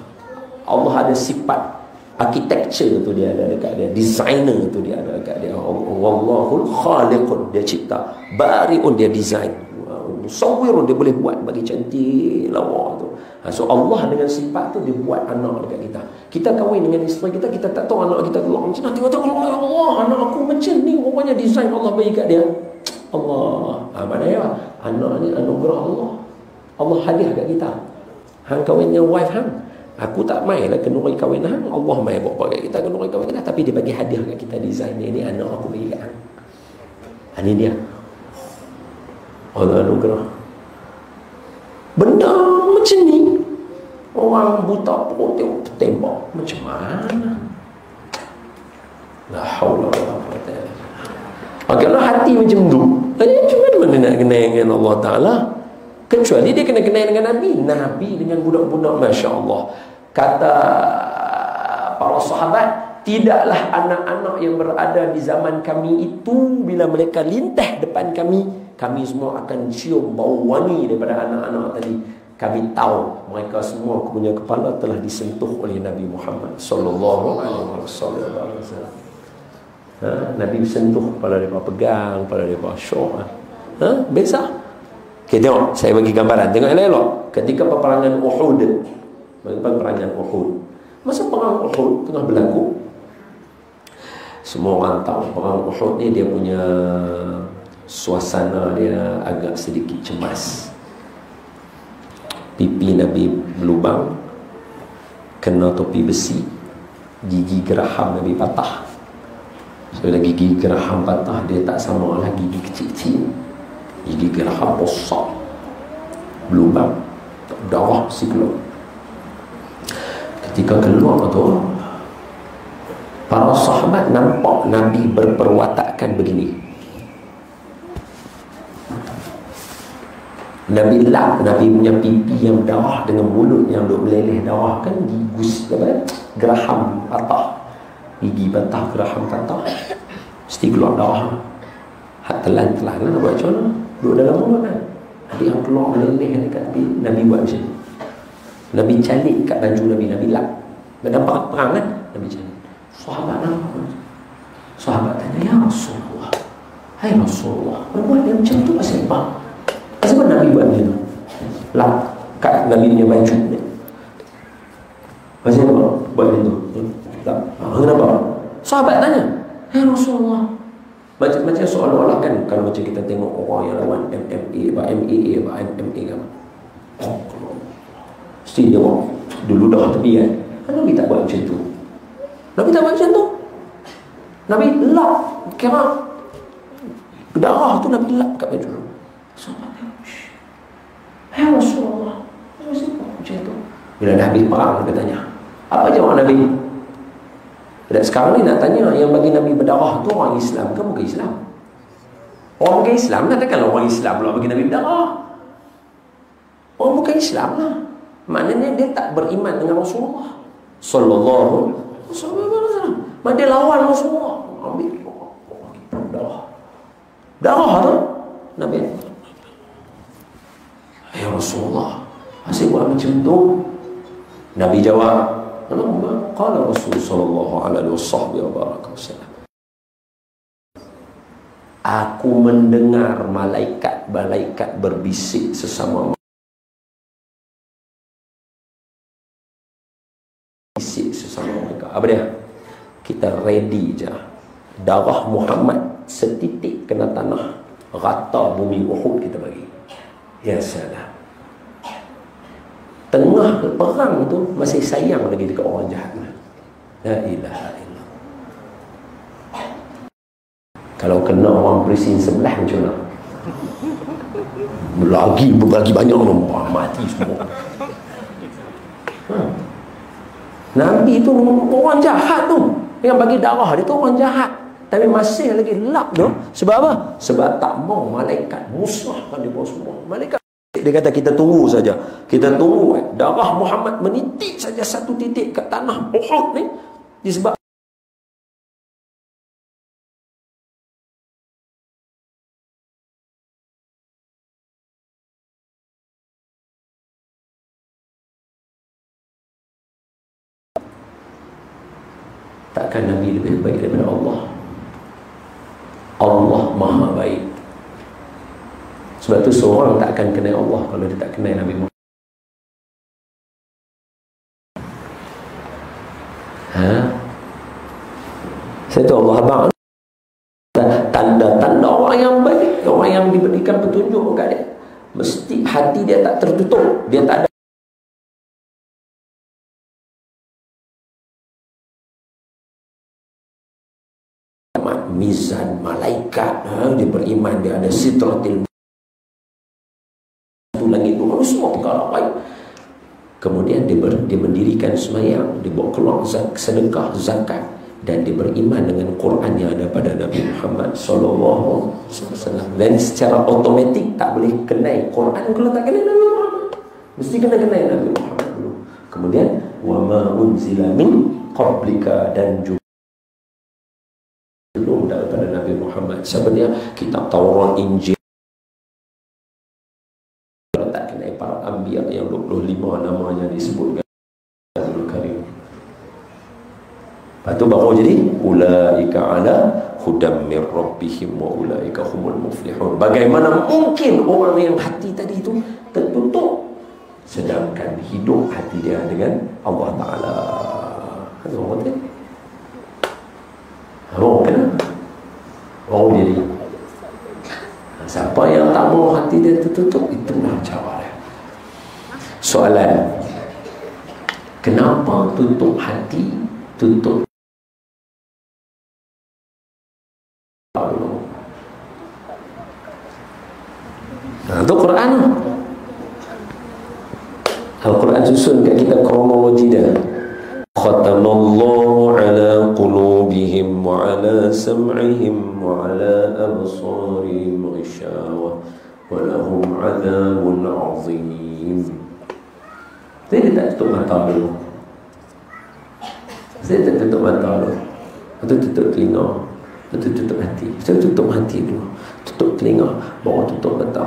Allah ada sifat architecture tu dia ada dekat dia, designer tu dia ada dekat dia. Wallahul khaliqun, dia cipta, bari'un, dia design, musawwirun, dia boleh buat bagi cantik lawa tu. So Allah dengan sifat tu dia buat anak dekat kita. Kita kahwin dengan isteri kita, kita tak tahu anak kita keluar macam mana. Tengok-tengok, Allah, anak aku macam ni, rupanya design Allah bagi kat dia. Allah, maknanya anak ni anugerah Allah. Allah hadiah kat kita. Hang kahwin dengan wife hang, aku tak main lah kenduri kahwin hang, Allah main bawa kat kita kenduri kahwin kita, tapi dia bagi hadiah kat kita, design ni anak aku bagi kat hang. Ini dia Allah anugerah. Benda macam ni orang buta perut tengok tembak macam mana. La haula wala quwwata illa billah. Kalau hati macam tu, macam mana nak kenal dengan Allah Ta'ala? Kecuali dia kena kenal dengan Nabi dengan budak-budak, Masya Allah. Kata para sahabat, tidaklah anak-anak yang berada di zaman kami itu, bila mereka lintah depan kami, kami semua akan cium bau wangi daripada anak-anak tadi. Kami tahu mereka semua punya kepala telah disentuh oleh Nabi Muhammad sallallahu alaihi wasallam. Nabi sentuh kepala mereka, pegang kepala mereka, syok. Biasa. Okay, tengok, saya bagi gambaran, tengok elok-elok. Ketika peperangan Uhud, masa perang Uhud tengah berlaku, semua orang tahu perang Uhud ni dia punya suasana dia agak sedikit cemas. Pipi Nabi berlubang, kena topi besi, gigi geraham Nabi patah. So gigi geraham patah, dia tak sama lah gigi kecil-kecil. Gigi geraham besar, berlubang, darah si keluar. Ketika keluar tu, para sahabat nampak Nabi berperwatakan begini. Nabi lap Nabi punya pipi yang darah dengan mulut yang duk meleleh darah, kan gigus geraham patah, gigi patah, geraham patah, mesti keluar darah. Hak telan-telan lah nak buat macam mana, duduk dalam mulut kan. Nabi yang keluar meleleh dekat tepi, Nabi buat macam ni. Nabi calik kat baju Nabi, Nabi lap. Nak dapat perang kan, Nabi calik. Sahabat nampak, sahabat tanya, ya Rasulullah, hai Rasulullah, buat dia macam tu pasal apa? Pasal apa Nabi buat macam tu? Lap kat Nabi punya baju ni. Pasal apa buat macam tu? Lap. Kenapa? Sahabat tanya, hai Rasulullah, macam seolah-olah kan, kalau macam kita tengok orang yang lawan MMA, MMA kan, mesti dia orang dulu dah tepi kan. Nabi tak buat macam tu. Nabi tak buat macam tu. Nabi lap, kira darah tu Nabi lap kat baju. Sahabat tengok, hai Rasulullah, macam tu. Bila dah habis perang, dia tanya, apa jawab Nabi? Dan sekarang ni nak tanya, yang bagi Nabi berdarah tu orang Islam ke bukan Islam? Orang bukan Islam lah, takkanlah orang Islam pula bagi Nabi berdarah. Orang bukan Islam lah. Maknanya dia tak beriman dengan Rasulullah sallallahu alaihi wasallam. Maka dia lawan Rasulullah. Ambil darah. Darah tu Nabi, ya Rasulullah, asyik buat macam tu? Nabi jawab, qala Rasul sallallahu alaihi wasallam, aku mendengar malaikat berbisik sesama mereka. Apa dia? Kita ready je. Darah Muhammad setitik kena tanah, rata bumi Uhud kita bagi. Ya salam. Tengah perang tu masih sayang lagi dekat orang jahat. La ilaha illallah. Kalau kena orang berisin sebelah macam mana? Lagi banyak orang mati semua. Nabi tu orang jahat tu, yang bagi darah dia tu orang jahat. Tapi masih lagi lap tu. Sebab apa? Sebab tak mau malaikat musnahkan dia semua. Malaikat dia kata kita tunggu saja. Kita tunggu darah Muhammad menitik saja satu titik kat tanah Uhud ni disebab takkan Nabi lebih baik daripada Allah. Allah maha baik. Sebab tu seorang tak akan kenal Allah kalau dia tak kenal Nabi Muhammad. Saya tahu Allah abang tanda-tanda orang yang baik, orang yang diberikan petunjuk kepada dia, mesti hati dia tak tertutup, dia tak ada mizan malaikat, dia beriman dia ada sitratil langit dulu, semua perkara baik. Kemudian dia mendirikan sembahyang, dia buat keluar sedekah, zakat, dan dia beriman dengan Quran yang ada pada Nabi Muhammad sallallahu alaihi wasallam. Dan secara automatik tak boleh kenal Quran kalau tak kenal Nabi Muhammad. Mesti kena kenal Nabi Muhammad dulu. Kemudian wa ma unzila min qablika, dan juga belum daripada Nabi Muhammad. Sebenarnya kitab Taurat, Injil, kalau tak kenal para anbiya yang 25 namanya disebutkan Al Karim. Lepas tu baru jadi ulaika ala hudam mir rabbihim wa ulaika humul muflihun. Bagaimana mungkin orang yang hati tadi itu tertutup sedangkan hidup hati dia dengan Allah Taala. Orang kata orang kena orang diri. Siapa yang tak mau hati dia tertutup, itulah cara dia. Soalan, kenapa tutup hati, tutup itu Quran. Al-Quran susun kat kita kronologi dia. Khatamallahu ala qulubihim wa ala sam'ihim wa ala absarihim ghishawah wa lahum 'adzabun 'azim. Saya tak tutup mata dulu. Saya tak tutup mata dulu. Atau tutup telinga. Atau tutup hati. Saya tutup hati dulu. Tutup telinga, baru tutup mata.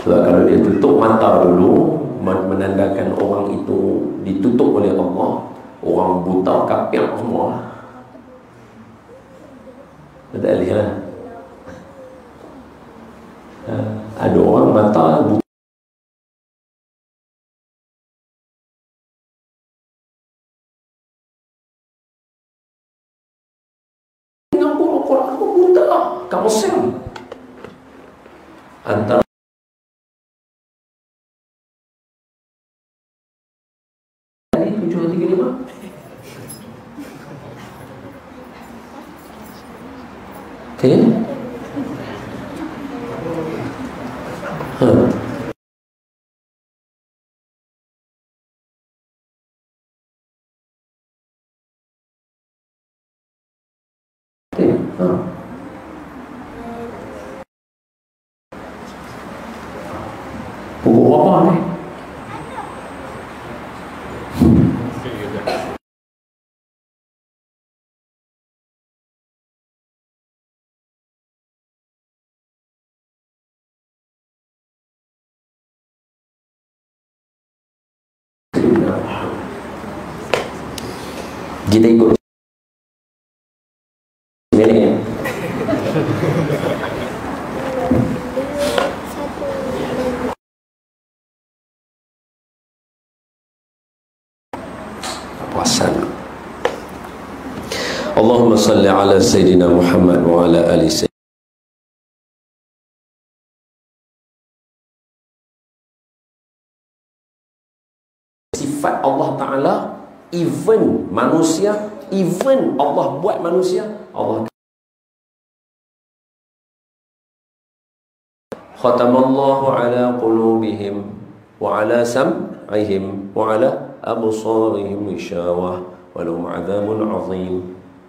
Sebab kalau dia tutup mata dulu, menandakan orang itu ditutup oleh Allah. Orang buta, kafir semua. Tak lihat. Ada orang mata buta. Aku buta. Kamu sem. Antara okay. Pukul apa ni? Kita ikut ini. Puasan. Allahumma salli ala Sayyidina Muhammad wa ala ali Sayyidina. Sifat Allah Ta'ala, even manusia, even Allah buat manusia, Allah khatamallahu ala qulubihim wa ala sam'ihim wa ala absarihim ishawah wa lahum 'adzabun 'azim.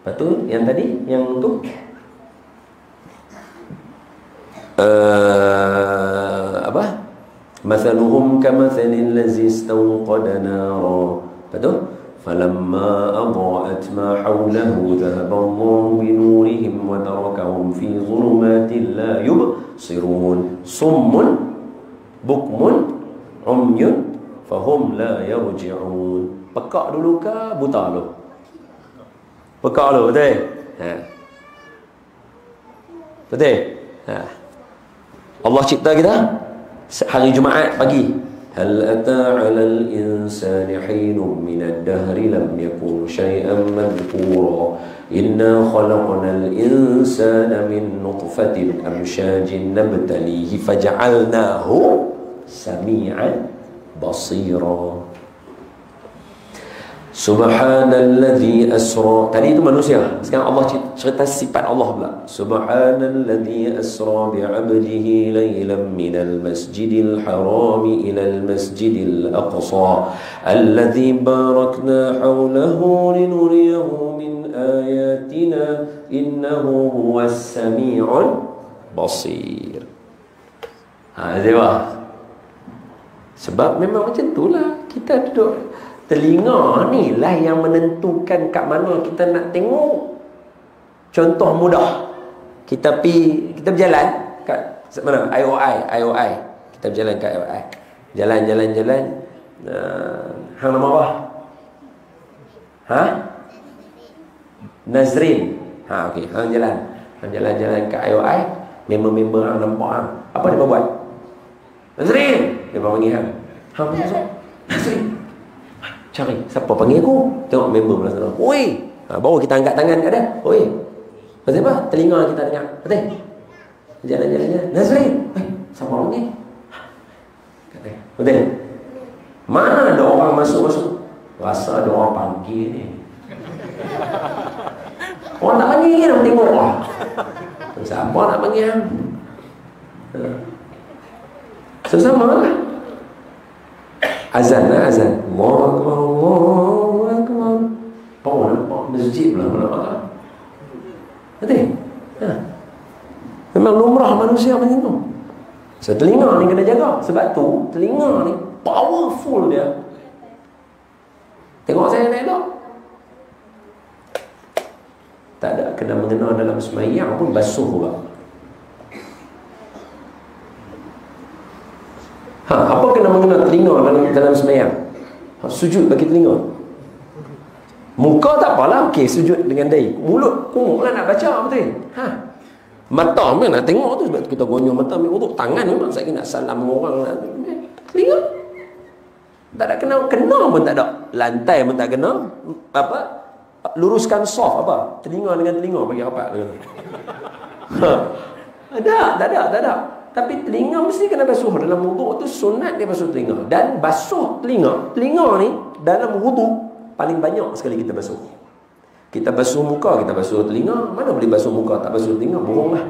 Lepas tu yang tadi, yang tu apa? Mathaluhum kamathalil ladzi istawqada nara. Lepas tu falamma adha'at ma hawlahu dhahaba Allahu bi nurihim wa tarakahum fi dhulumatin la yubsirun summun bukmun umyun fahum la yarji'un. Pekak dulu ke buta dulu? Pekak dulu, betul? Ha. Betul? Ha. Allah cipta kita hari Jumaat pagi. Hal ata 'alal insani hinun minad dahri lam yakun shay'an madhkura. Inna khalaqnal insana min nutfatin amshajin nabtalihi faj'alnahu sami'an basira. Subhanalladzi asra. Tadi itu manusia. Sekarang Allah cerita sifat Allah pula. Subhanalladzi asra bi'abdihi laylan minal masjidil harami ilal masjidil aqsa alladzi barakna hawlahu linuriyahu min ayatina innahu huwas sami'ul basir. Sebab memang macam itulah kita duduk. Telinga ni lah yang menentukan kat mana kita nak tengok. Contoh mudah. Kita berjalan kat mana? IOI. Kita berjalan kat IOI. Jalan. Hang nama apa? Ha? Nazrin. Ha, okey. Hang jalan kat IOI. Member-member hang nampak hang. Apa dia buat? Nazrin. Dia panggil hang. Hang masuk. Nazrin. Cari siapa panggil aku. Tengok member belah sana. Oi. Baru kita angkat tangan kat dia. Oi. Pasal apa? Telinga kita dengar. Betul? Jalan. Nazrin. Siapa panggil? Betul? Mana ada orang masuk. Rasa ada orang panggil ni. Orang nak panggil ni nak tengok lah. Siapa nak panggil hang? Sama lah. Azan. Allahu Akbar. Power nampak masjid pula mana. Betul? Memang lumrah manusia macam tu. So, telinga ni kena jaga. Sebab tu telinga ni powerful dia. Tengok saya nak elok. Tak ada kena mengena dalam sembahyang pun basuh juga. Apa kena mengena telinga dalam sembahyang? Sujud bagi telinga. Muka tak apalah, okey, sujud dengan dahi. Mulut kunguklah nak baca, betul? Mata memang nak tengok tu, sebab kita gonyol mata ambil wuduk. Tangan memang saya nak salam orang nak. Telinga tak ada kena pun tak ada. Lantai pun tak kena. Apa? Luruskan soft apa? Telinga dengan telinga bagi rapat. Tak ada. Tapi telinga mesti kena basuh. Dalam wuduk tu sunat dia basuh telinga. Dan basuh telinga ni dalam wuduk paling banyak sekali kita basuh. Kita basuh muka, kita basuh telinga. Mana boleh basuh muka tak basuh telinga? Bohong lah.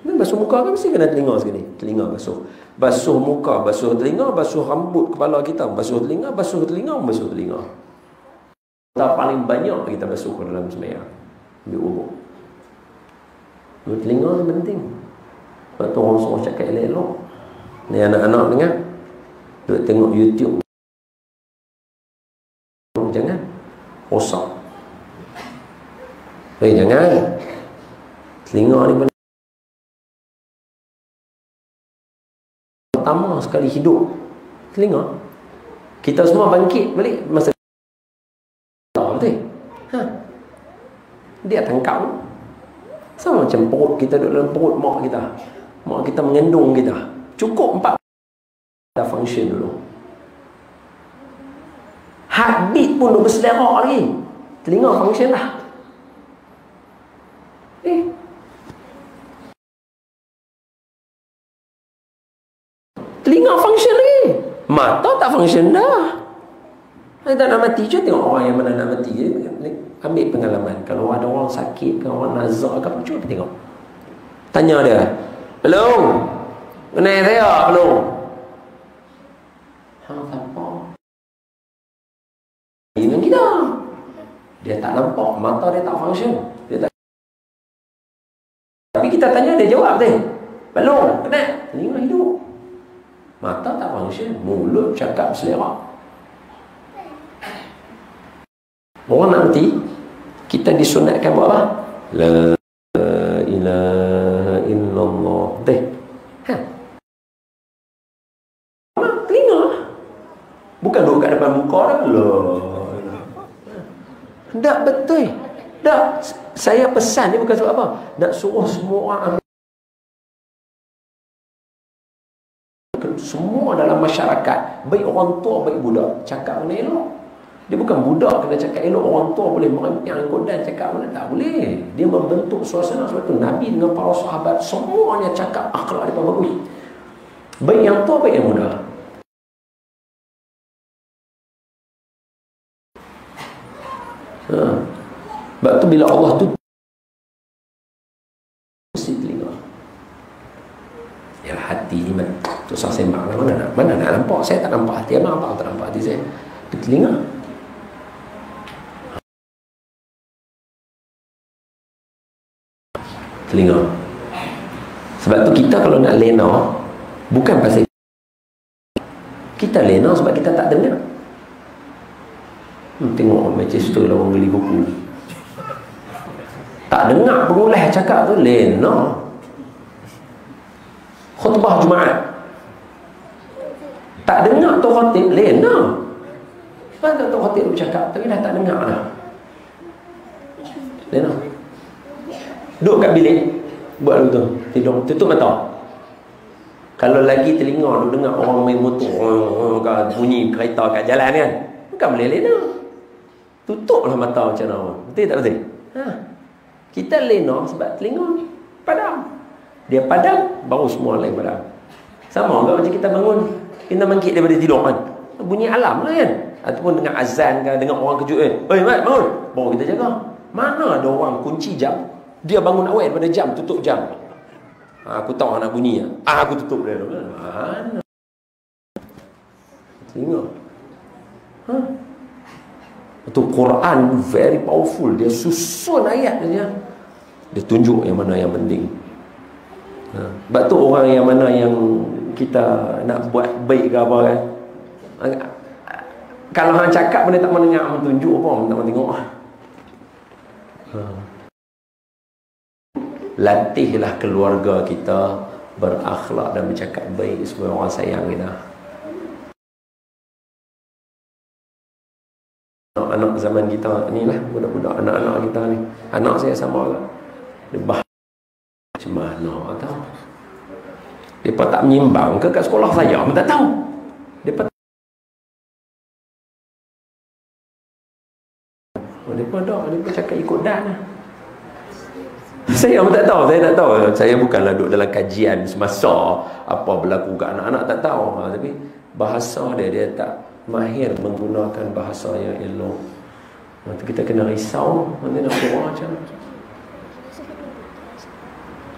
Dan basuh muka kan mesti kena telinga sekali. Telinga basuh. Basuh muka, basuh telinga, basuh rambut kepala kita, basuh telinga. Tak paling banyak kita basuh dalam sembahyang. Ambil wuduk. Telinga ni penting. Lepas tu orang suruh cakap elok-elok. Ni anak-anak dengar. Duk tengok YouTube. Jangan. Rosak. Jangan. Telinga ni pertama sekali hidup. Telinga. Kita semua bangkit balik masa betul? Dia tangkap. Sama macam perut kita duduk dalam perut mak kita. Mak kita mengandung kita. Cukup 4 dah function dulu. Heartbeat pun dah berselera lagi. Telinga function lah. Telinga function lagi. Mata tak function dah. Tak nak mati je, tengok orang yang mana nak mati je. Ambil pengalaman. Kalau ada orang sakit, kalau orang nazak ke apa, cuba tengok. Tanya dia, belum? Kenal saya belum? Hang siapa? Dengan kita. Dia tak nampak, mata dia tak function. Tapi kita tanya dia jawab dia. Belum, kena. Telinga hidup. Mata tak function, mulut cakap selera. Orang nak mati, kita disunatkan buat apa? La ilaha illallah. Telinga. Bukan duduk kat depan muka dah. Tak betul. Tak. Saya pesan ni bukan sebab apa. Nak suruh semua orang ambil. Semua dalam masyarakat, baik orang tua, baik budak, cakap kena elok. Dia bukan budak kena cakap elok, orang tua boleh merempiang kodan cakap mana, tak boleh. Dia membentuk suasana. Sebab tu Nabi dengan para sahabat semuanya cakap akhlak dia bagus. Baik yang tua, baik yang muda. Sebab tu bila Allah tu mesti telinga. Ya hati ni susah sembang lah. Mana nak nampak? Saya tak nampak hati abang, abang tak nampak hati saya. Itu telinga. Telinga. Sebab tu kita kalau nak lena, bukan pasal kita lena sebab kita tak dengar. Tengok Manchester lah orang beli buku. Tak dengar pengulas cakap tu, lena. Khutbah Jumaat tak dengar tu khatib, lena. Sebab tu khatib bercakap tapi dah tak dengar dah, lena. Duduk kat bilik buat begitu, tidur, tutup mata. Kalau lagi telinga duduk dengar orang main motor, bunyi kereta kat jalan kan, bukan boleh lena. Tutuplah mata macam mana. Betul tak betul? Kita lena sebab telinga padam. Dia padam, baru semua lain padam. Sama juga macam kita bangun, kita bangkit daripada tidur kan, bunyi alam lah kan, ataupun dengan azan kan, dengan orang kejut oi mat bangun, baru kita jaga. Mana ada orang kunci jam, dia bangun awal daripada jam, tutup jam. Aku tahu anak bunyi aku tutup dia. Mana telinga. Itu Quran very powerful. Dia susun ayat dia tunjuk yang mana yang penting. Sebab tu orang yang mana yang kita nak buat baik ke apa kan, kalau hang cakap benda tak mau dengar, hang tunjuk apa, tak mau tengok. Latihlah keluarga kita berakhlak dan bercakap baik supaya orang sayang kita. Anak zaman kita ni lah, budak-budak anak-anak kita ni, anak saya sama lah, dia macam mana tahu. Mereka tak menyimbang ke kat sekolah saya, mereka tak tahu. Mereka ada, mereka cakap ikut dan lah. Saya tak tahu, saya tak tahu. Saya bukanlah duduk dalam kajian semasa apa berlaku kat anak-anak, tak tahu. Tapi bahasa dia tak mahir menggunakan bahasa yang elok. Nanti kita kena risau, nanti nak keluar macam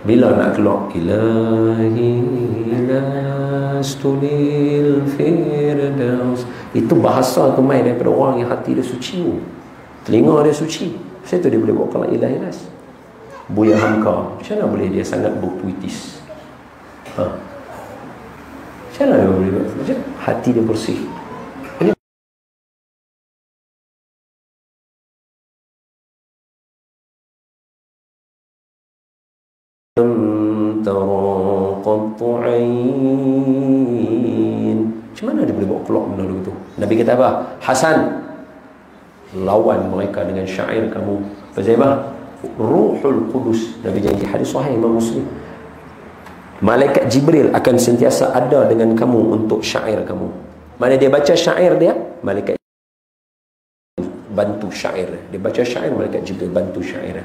bila nak keluar, ilahi lastunil firdaus. Itu bahasa tu main daripada orang yang hati dia suci, telinga dia suci. Saya tu dia boleh buat kalam ilahi las. Buya Hamka, macam mana boleh dia sangat berpuitis? Macam mana dia boleh buat? Macam hati dia bersih. Macam mana dia boleh bawa keluar benda begitu? Nabi kata apa? Hasan, lawan mereka dengan syair kamu. Pasal apa? Ruhul Qudus. Nabi janji, hadis sahih Imam Muslim, malaikat Jibril akan sentiasa ada dengan kamu untuk syair kamu. Mana dia baca syair dia, malaikat bantu syair. Dia baca syair, malaikat Jibril bantu syair.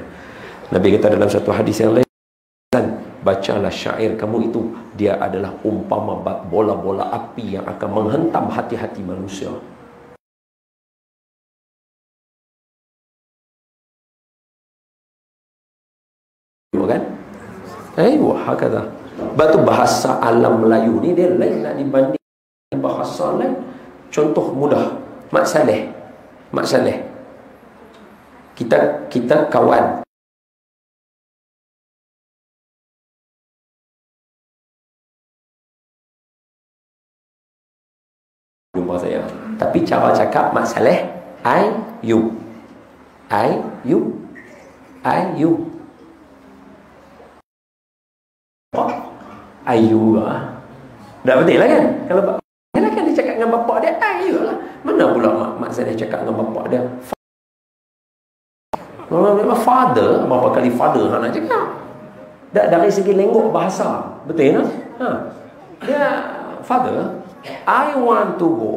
Nabi kata dalam satu hadis yang lain, bacalah syair kamu itu, dia adalah umpama bola-bola api yang akan menghentam hati-hati manusia. Kan? Wah, kata. Batu bahasa alam Melayu ni dia lain nak dibanding bahasa lain. Contoh mudah, Mak Saleh. Mak Saleh. Kita kawan. Jumpa saya. Tapi cara cakap Mak Saleh, you. You lah. Dah betul lah kan? Kalau kan dia cakap dengan bapak dia, you lah. Mana pula Mak Saleh cakap dengan bapak dia? Memang father, berapa kali father nak cakap? Dari segi lenggok bahasa, betul tak? Dia father, I want to go.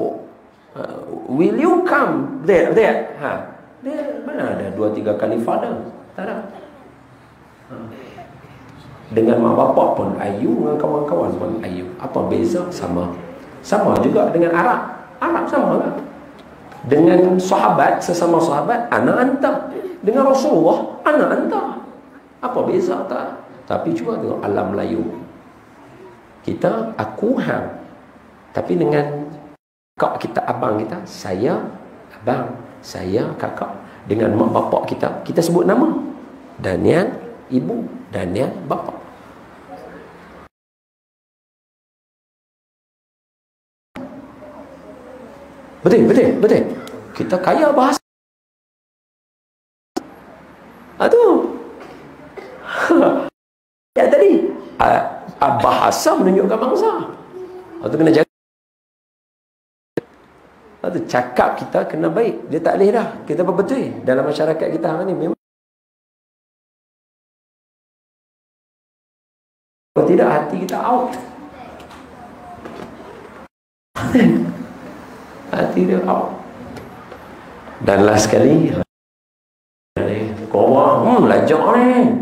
Will you come there? Dia mana ada 2-3 kali father? Tak ada. Dengan mak bapak pun ayu, dengan kawan-kawan pun ayu. Apa beza? Sama juga dengan Arab sama lah. Dengan sahabat, sesama sahabat, ana anta. Dengan Rasulullah, ana anta. Apa beza tak? Tapi cuba tengok alam Melayu. Kita aku hang. Tapi dengan kak kita, abang kita, saya abang, saya kakak. Dengan mak bapak kita sebut nama. Danian ibu, Danian bapa. Betul. Kita kaya bahasa. Aduh. Ya tadi bahasa menunjukkan bangsa. Itu kena jaga. Itu cakap kita kena baik. Dia tak boleh dah. Kita betul dalam masyarakat kita hari ni memang. Kalau tidak hati kita out. Hati dia out. Dan last sekali korang lajak ni.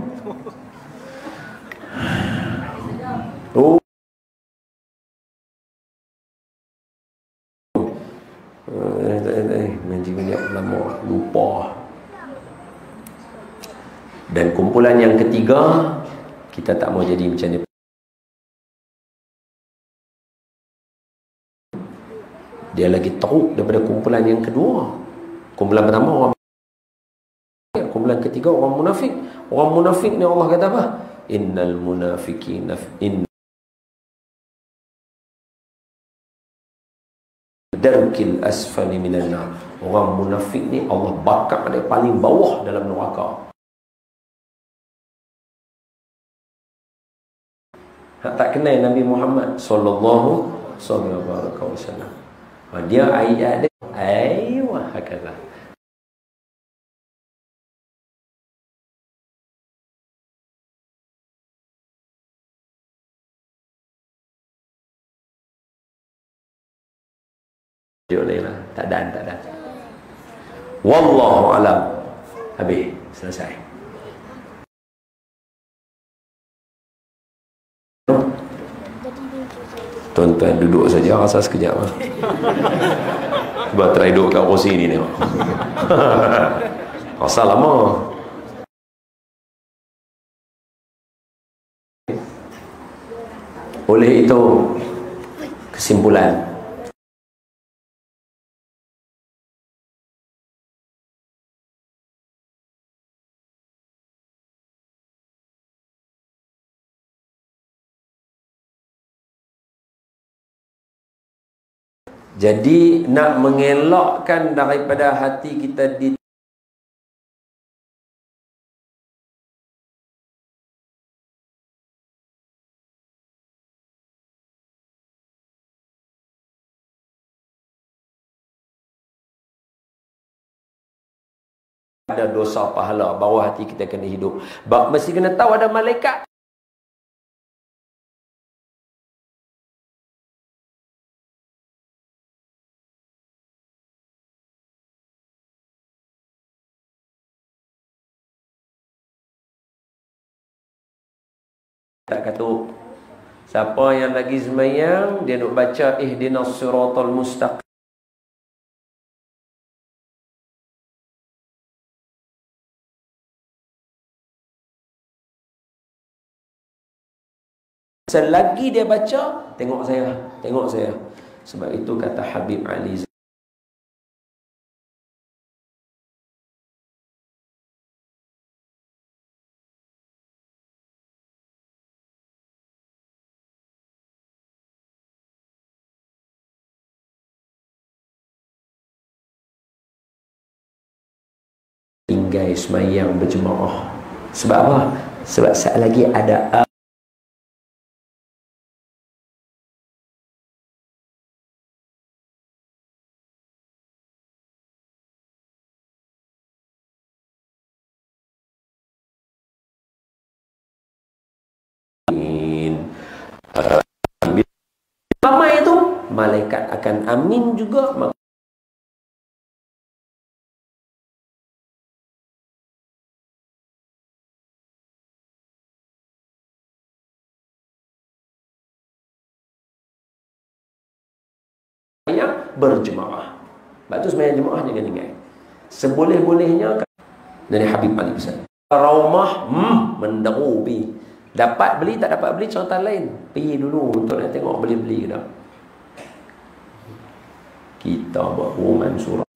Ngaji banyak lama lupa. Dan kumpulan yang ketiga, kita tak mau jadi macam ni. Dia lagi teruk daripada kumpulan yang kedua. Kumpulan pertama orang, kumpulan ketiga orang munafik. Orang munafik ni Allah kata apa? Innal munafiqina darkil asfali minan nar. Orang munafik ni Allah bakar dia paling bawah dalam neraka. Tak kenal Nabi Muhammad sallallahu alaihi wasallam. Dia ayat dia aiyah hakaza. Bolehlah, tak ada. Wallahu alam. Habis, selesai. Tuan-tuan duduk saja, rasa sekejap lah. Cuba try duduk kat kursi ni tengok. Rasa lama. Oleh itu, kesimpulan, jadi nak mengelakkan daripada hati kita di ada dosa pahala, bawah hati kita kena hidup. Mesti kena tahu ada malaikat. Tak kata siapa yang lagi sembahyang dia nak baca ihdinas siratal mustaqim. Selagi dia baca, tengok saya. Sebab itu kata Habib Ali tinggal semayang berjemaah. Sebab apa? Sebab saat lagi ada ramai itu, malaikat akan amin juga. Yang berjemaah. Sebab tu semayang jemaah jangan tinggal. Seboleh-bolehnya dari Habib Ali pesan. Raumah menderu pi. Dapat beli tak dapat beli cerita lain. Pergi dulu untuk nak tengok beli-beli ke tak. Kita buat perumahan surah.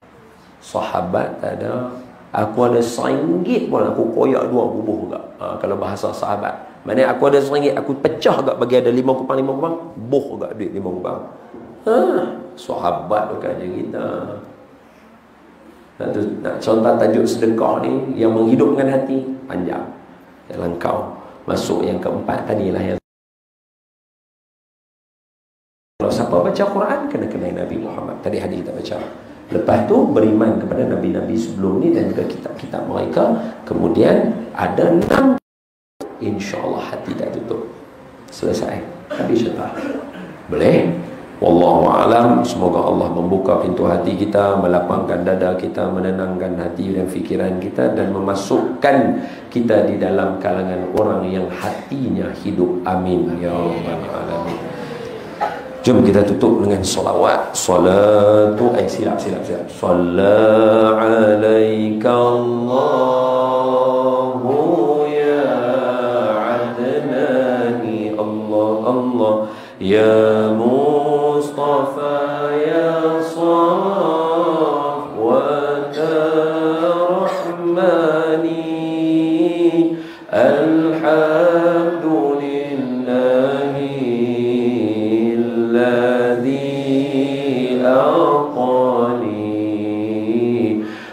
Sahabat tak ada. Aku ada RM1 pun aku koyak 2 bubuh juga. Kalau bahasa sahabat. Maknanya aku ada RM1, aku pecah juga bagi ada 5 kupang. Boh juga duit 5 kupang. Sahabat bukan je kita. Nak contoh tajuk sedekah ni yang menghidupkan hati panjang. Dalam kau masuk yang keempat tadilah yang kalau siapa baca Quran kena kenal Nabi Muhammad. Tadi hadis kita baca. Lepas tu beriman kepada nabi-nabi sebelum ni dan juga kitab-kitab mereka. Kemudian ada 6, insya-Allah hati tak tutup. Selesai. Habis syaitan. Boleh? Wallahu a'lam. Semoga Allah membuka pintu hati kita, melapangkan dada kita, menenangkan hati dan fikiran kita dan memasukkan kita di dalam kalangan orang yang hatinya hidup. Amin ya rabbal alamin. Jom kita tutup dengan solawat. Salatu silap. Salla alaika Allahu ya adnani Allah ya Mustafa ya Safwat Rahmani alhamdulillahi alladhi aqani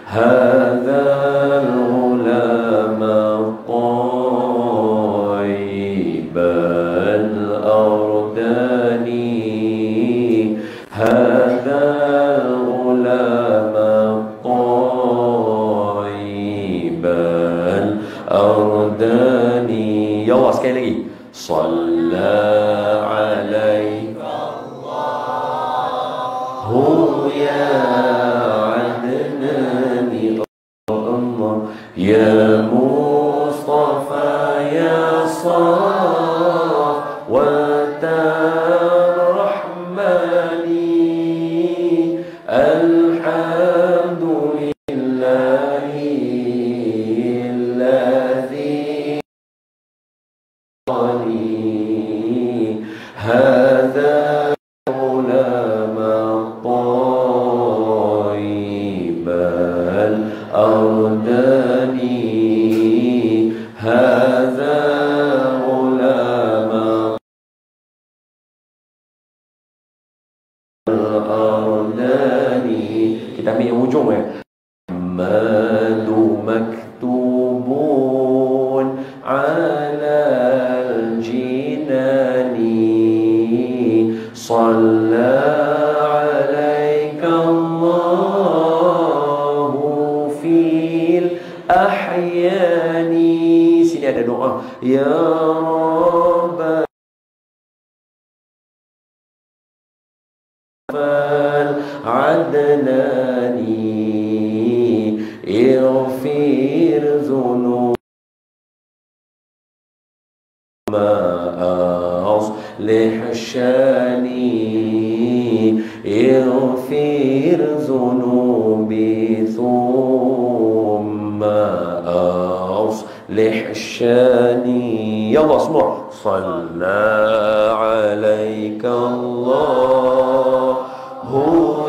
hadha al-ulama tayyiban ardani hadha al-ulama tayyiban ardani. Ya Allah, sekali lagi. Salla alaika Allahu ya adnani Allah ya Mustafa ya Safwat Rahmani alhamdulillahi alladhi qani hadha ulama tayyiban ardani hadha ulama ardani. Kita ambil yang ujung ya. Madu maktubun ala al-jinani Salla alaika Allahu fil ahyani. Sini ada doa. Ya Rabbal adnani ighfir dhunub ma aslih shani ighfir dhunubi thumma aslih shani. Ya Allah semua. Salla alaika Allahu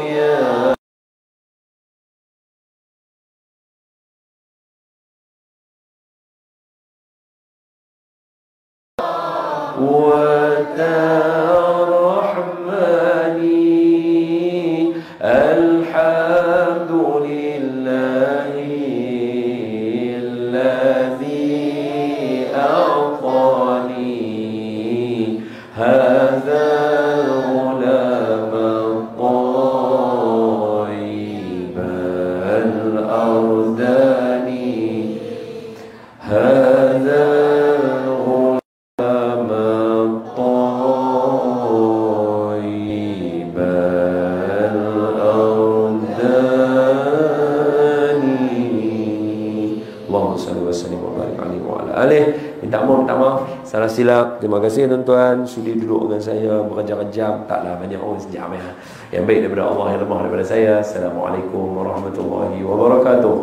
ya Rahmani alhamdulillahi silap. Terima kasih tuan-tuan sudi duduk dengan saya berjam-jam. Taklah banyak orang sejam ya. Yang baik daripada Allah, yang lemah daripada saya. Assalamualaikum warahmatullahi wabarakatuh.